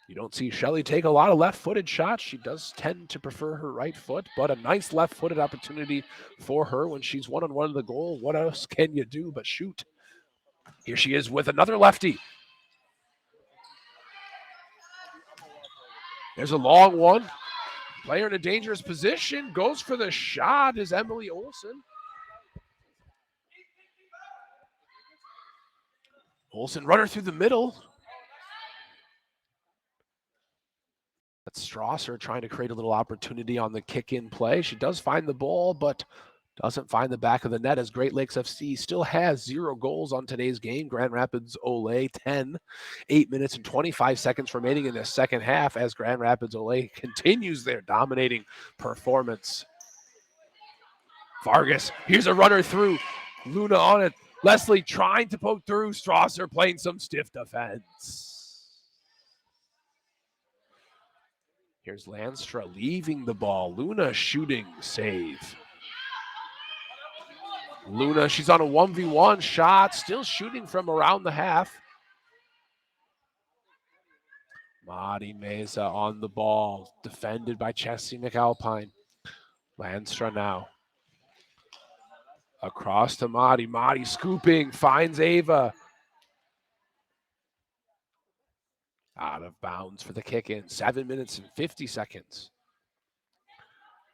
You don't see Shelly take a lot of left-footed shots. She does tend to prefer her right foot, but a nice left-footed opportunity for her when she's one-on-one to the goal. What else can you do but shoot? Here she is with another lefty. There's a long one. Player in a dangerous position. Goes for the shot is Emily Olsen. Olsen runner through the middle. That's Strasser trying to create a little opportunity on the kick-in play. She does find the ball, but doesn't find the back of the net as Great Lakes FC still has 0 goals on today's game. Grand Rapids OLe 10. 8 minutes and 25 seconds remaining in the second half as Grand Rapids OLe continues their dominating performance. Vargas, here's a runner through. Luna on it. Leslie trying to poke through. Strasser playing some stiff defense. Here's Landstra leaving the ball. Luna shooting, save. Luna, she's on a 1v1 shot, still shooting from around the half. Madi Meza on the ball, defended by Chessie McAlpine. Landstra now. Across to Madi. Madi scooping, finds Ava. Out of bounds for the kick in. 7 minutes and 50 seconds.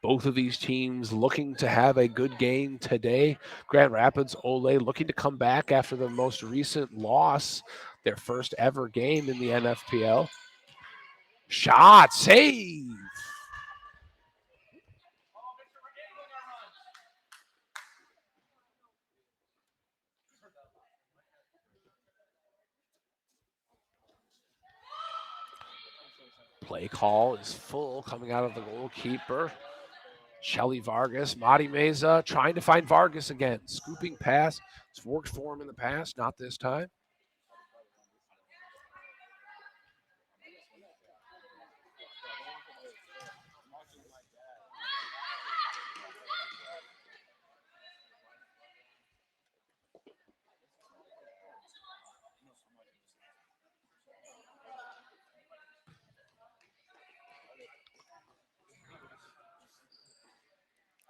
Both of these teams looking to have a good game today. Grand Rapids OLe looking to come back after the most recent loss, their first ever game in the NFPL. Shot, save. Play call is full coming out of the goalkeeper. Shelly Vargas, Madi Meza trying to find Vargas again. Scooping pass. It's worked for him in the past, not this time.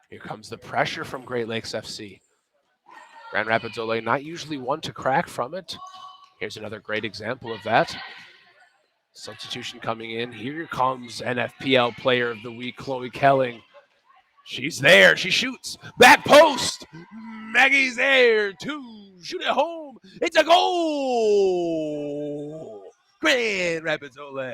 Here comes the pressure from Great Lakes FC. Grand Rapids OLe not usually one to crack from it. Here's another great example of that. Substitution coming in. Here comes NFPL Player of the Week, Chloe Kelling. She's there. She shoots. Back post. Maggie's there. Two. Shoot it home. It's a goal. Grand Rapids OLe.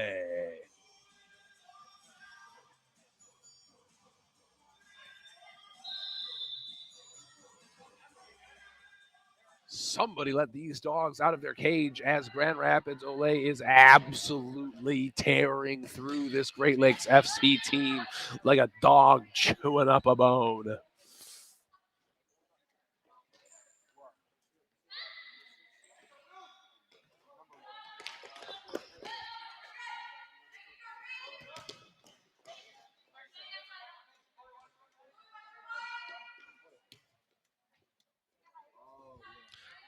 Somebody let these dogs out of their cage as Grand Rapids OLe is absolutely tearing through this Great Lakes FC team like a dog chewing up a bone.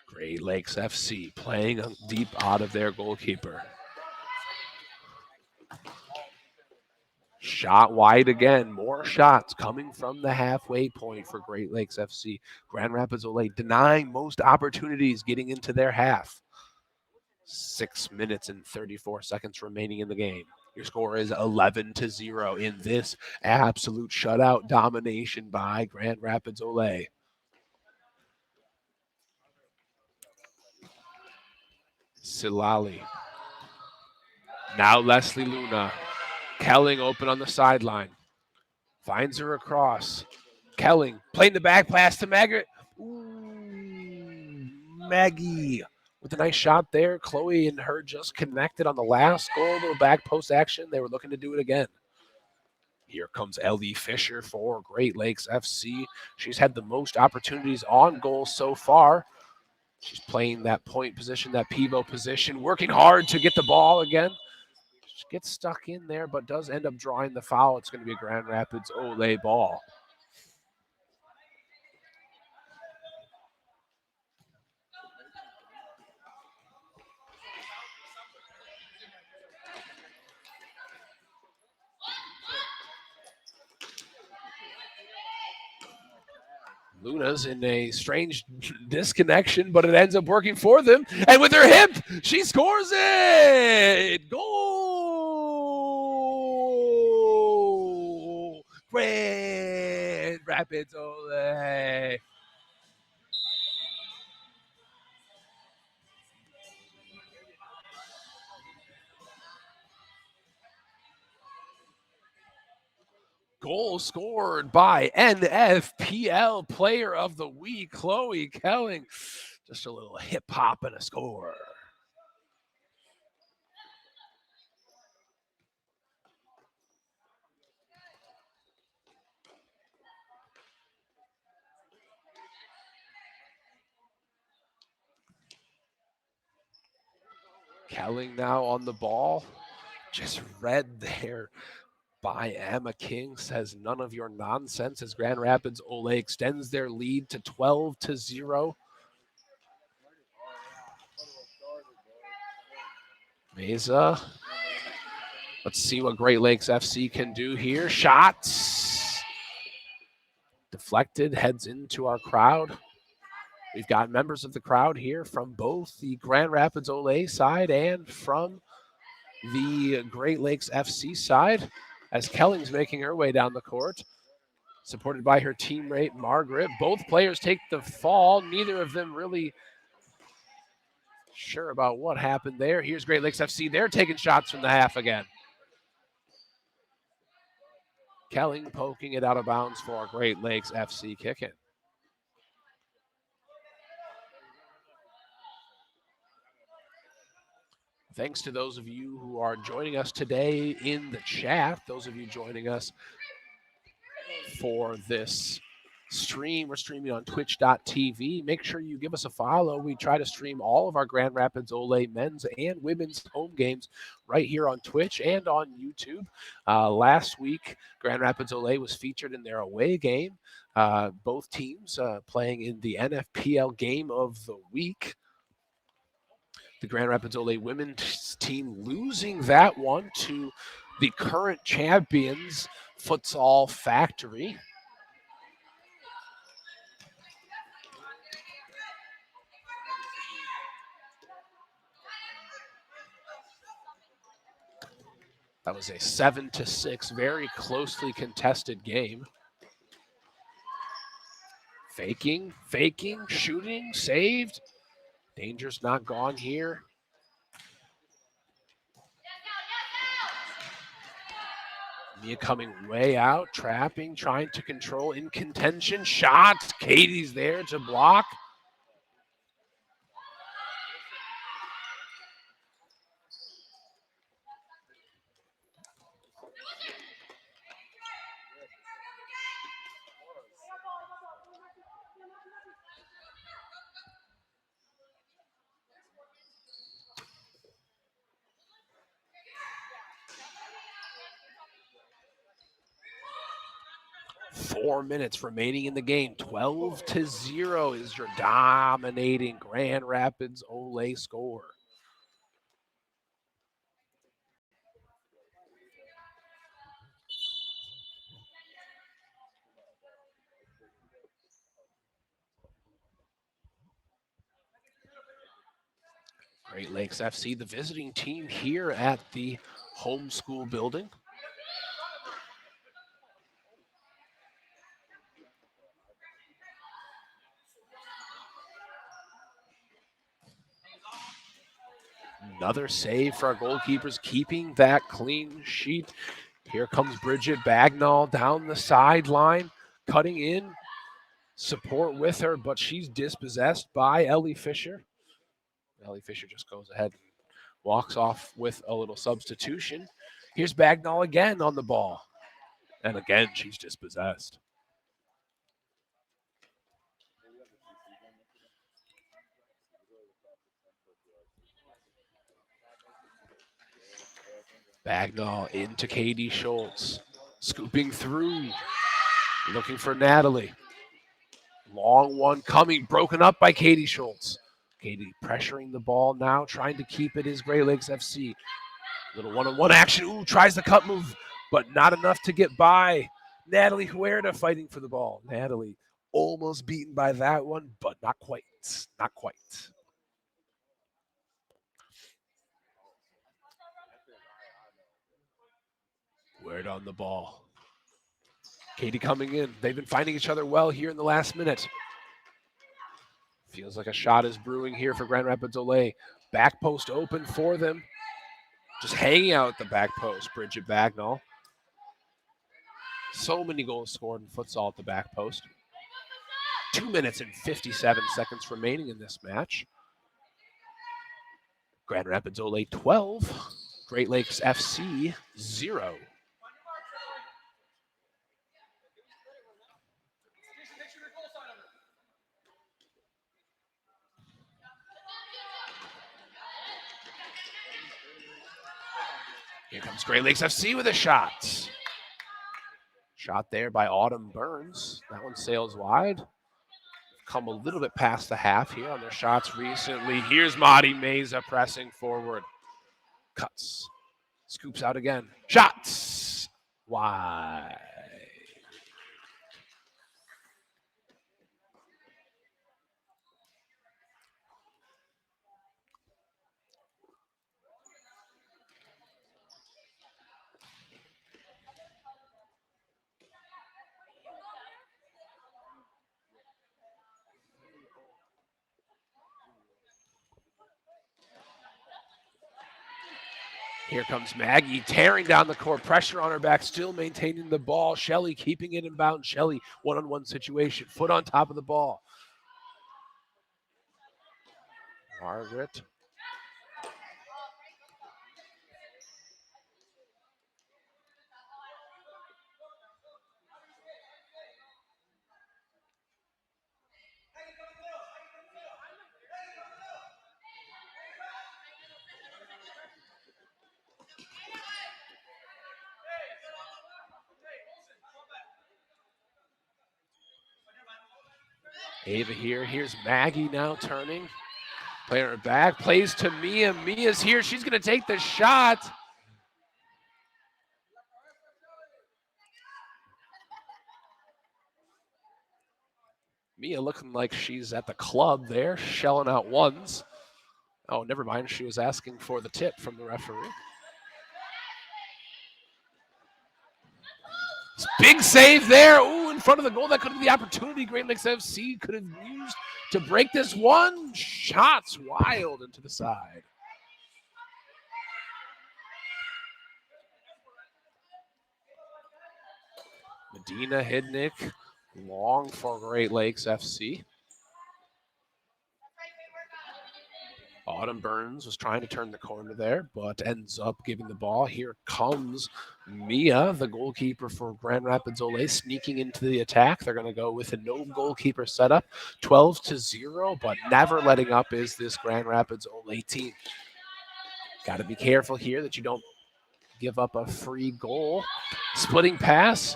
Great Lakes FC playing deep out of their goalkeeper. Shot wide again. More shots coming from the halfway point for Great Lakes FC. Grand Rapids OLe denying most opportunities getting into their half. 6 minutes and 34 seconds remaining in the game. Your score is 11-0 in this absolute shutout domination by Grand Rapids OLe. Silali. Now Leslie Luna. Kelling open on the sideline. Finds her across. Kelling playing the back pass to Maggie. Maggie with a nice shot there. Chloe and her just connected on the last goal. Little back post action. They were looking to do it again. Here comes Ellie Fisher for Great Lakes FC. She's had the most opportunities on goal so far. She's playing that point position, that pivot position, working hard to get the ball again. She gets stuck in there, but does end up drawing the foul. It's going to be a Grand Rapids OLe ball. Luna's in a strange disconnection, but it ends up working for them. And with her hip, she scores it! Goal! Grand Rapids OLe. Goal scored by NFPL Player of the Week, Chloe Kelling. Just a little hip hop and a score. Kelling now on the ball. Just read there by Emma King, says none of your nonsense as Grand Rapids OLe extends their lead to 12-0. Mesa. Let's see what Great Lakes FC can do here. Shots. Deflected, heads into our crowd. We've got members of the crowd here from both the Grand Rapids OLe side and from the Great Lakes FC side as Kelling's making her way down the court, supported by her teammate Margaret. Both players take the fall. Neither of them really sure about what happened there. Here's Great Lakes FC. They're taking shots from the half again. Kelling poking it out of bounds for Great Lakes FC kicking. Thanks to those of you who are joining us today in the chat, those of you joining us for this stream. We're streaming on twitch.tv. Make sure you give us a follow. We try to stream all of our Grand Rapids OLe men's and women's home games right here on Twitch and on YouTube. Last week, Grand Rapids OLe was featured in their away game. Both teams playing in the NFPL game of the week. The Grand Rapids OLe women's team losing that one to the current champions, Futsal Factory. That was a 7-6, very closely contested game. Faking, shooting, saved. Danger's not gone here. Mia coming way out, trapping, trying to control, in contention. Shots. Katie's there to block. Four minutes remaining in the game. 12-0 is your dominating Grand Rapids OLe score. Great Lakes FC, the visiting team here at the homeschool building. Another save for our goalkeepers, keeping that clean sheet. Here comes Bridget Bagnall down the sideline, cutting in. Support with her, but she's dispossessed by Ellie Fisher. Ellie Fisher just goes ahead and walks off with a little substitution. Here's Bagnall again on the ball. And again, she's dispossessed. Bagnall into Katie Schultz. Scooping through. Looking for Natalie. Long one coming. Broken up by Katie Schultz. Katie pressuring the ball now. Trying to keep it is Great Lakes FC. Little one-on-one action. Ooh, tries the cut move, but not enough to get by. Natalie Huerta fighting for the ball. Natalie almost beaten by that one, but not quite. Not quite. Huerta on the ball. Katie coming in. They've been finding each other well here in the last minute. Feels like a shot is brewing here for Grand Rapids OLe. Back post open for them. Just hanging out at the back post, Bridget Bagnall. So many goals scored in futsal at the back post. 2 minutes and 57 seconds remaining in this match. Grand Rapids OLe 12, Great Lakes FC 0. Here comes Great Lakes FC with a shot. Shot there by Autumn Burns. That one sails wide. Come a little bit past the half here on their shots recently. Here's Maddie Meza pressing forward. Cuts. Scoops out again. Shots. Wide. Here comes Maggie tearing down the court, pressure on her back, still maintaining the ball. Shelley keeping it in bounds. Shelley, one-on-one situation, foot on top of the ball. Margaret. Ava here. Here's Maggie now turning. Playing her back. Plays to Mia. Mia's here. She's going to take the shot. Mia looking like she's at the club there, shelling out ones. Oh, never mind. She was asking for the tip from the referee. Big save there. Ooh, in front of the goal. That could have been the opportunity Great Lakes FC could have used to break this one. Shots wild into the side. Medina Hidnick, long for Great Lakes FC. Autumn Burns was trying to turn the corner there, but ends up giving the ball. Here comes Mia, the goalkeeper for Grand Rapids OLe, sneaking into the attack. They're going to go with a no goalkeeper setup, 12-0, but never letting up is this Grand Rapids OLe team. Got to be careful here that you don't give up a free goal. Splitting pass.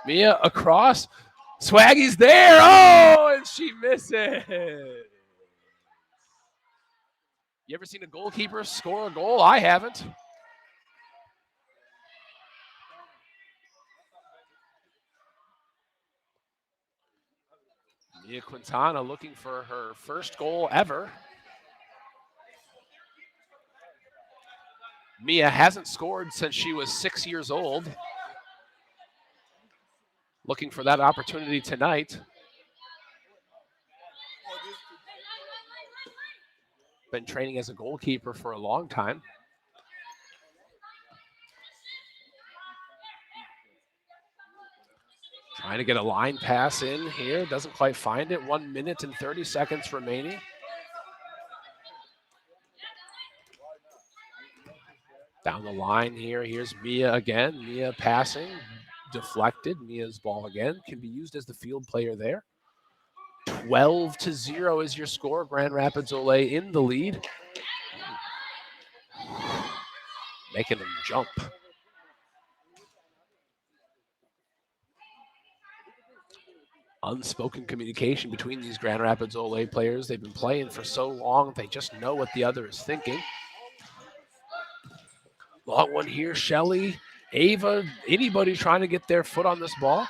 Mia across. Swaggy's there. Oh, and she misses. You ever seen a goalkeeper score a goal? I haven't. Mia Quintana looking for her first goal ever. Mia hasn't scored since she was 6 years old. Looking for that opportunity tonight. Been training as a goalkeeper for a long time. Trying to get a line pass in here. Doesn't quite find it. 1 minute and 30 seconds remaining. Down the line here. Here's Mia again. Mia passing. Deflected. Mia's ball again. Can be used as the field player there. 12-0 is your score. Grand Rapids OLe in the lead. Making them jump. Unspoken communication between these Grand Rapids OLe players. They've been playing for so long, they just know what the other is thinking. Long one here, Shelly, Ava, anybody trying to get their foot on this ball.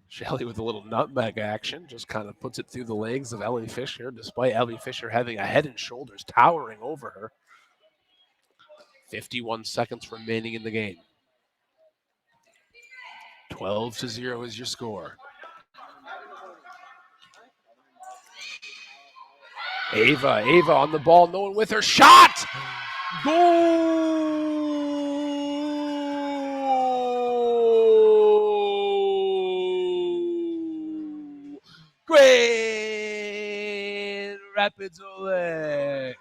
Shelly with a little nutmeg action, just kind of puts it through the legs of Ellie Fisher, despite Ellie Fisher having a head and shoulders towering over her. 51 seconds remaining in the game. 12-0 is your score. Ava on the ball, no one with her. Shot! Goal! Grand Rapids OLe.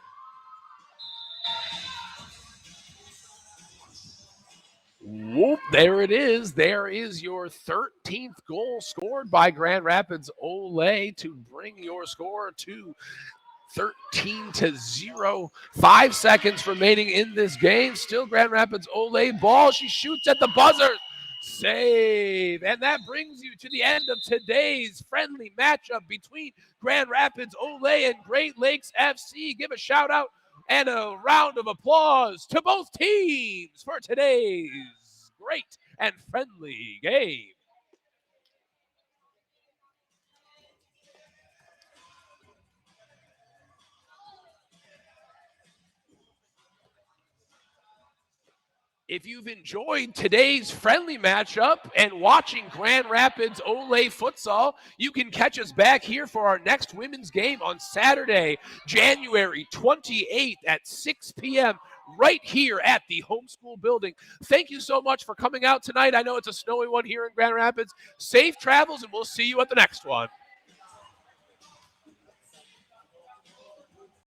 Whoop, there it is. There is your 13th goal scored by Grand Rapids OLe to bring your score to 13-0. 5 seconds remaining in this game. Still Grand Rapids OLe ball. She shoots at the buzzer. Save. And that brings you to the end of today's friendly matchup between Grand Rapids OLe and Great Lakes FC. Give a shout out and a round of applause to both teams for today's great and friendly game. If you've enjoyed today's friendly matchup and watching Grand Rapids OLe futsal, you can catch us back here for our next women's game on Saturday, January 28th at 6 p.m. right here at the homeschool building. Thank you so much for coming out tonight. I know it's a snowy one here in Grand Rapids. Safe travels, and we'll see you at the next one.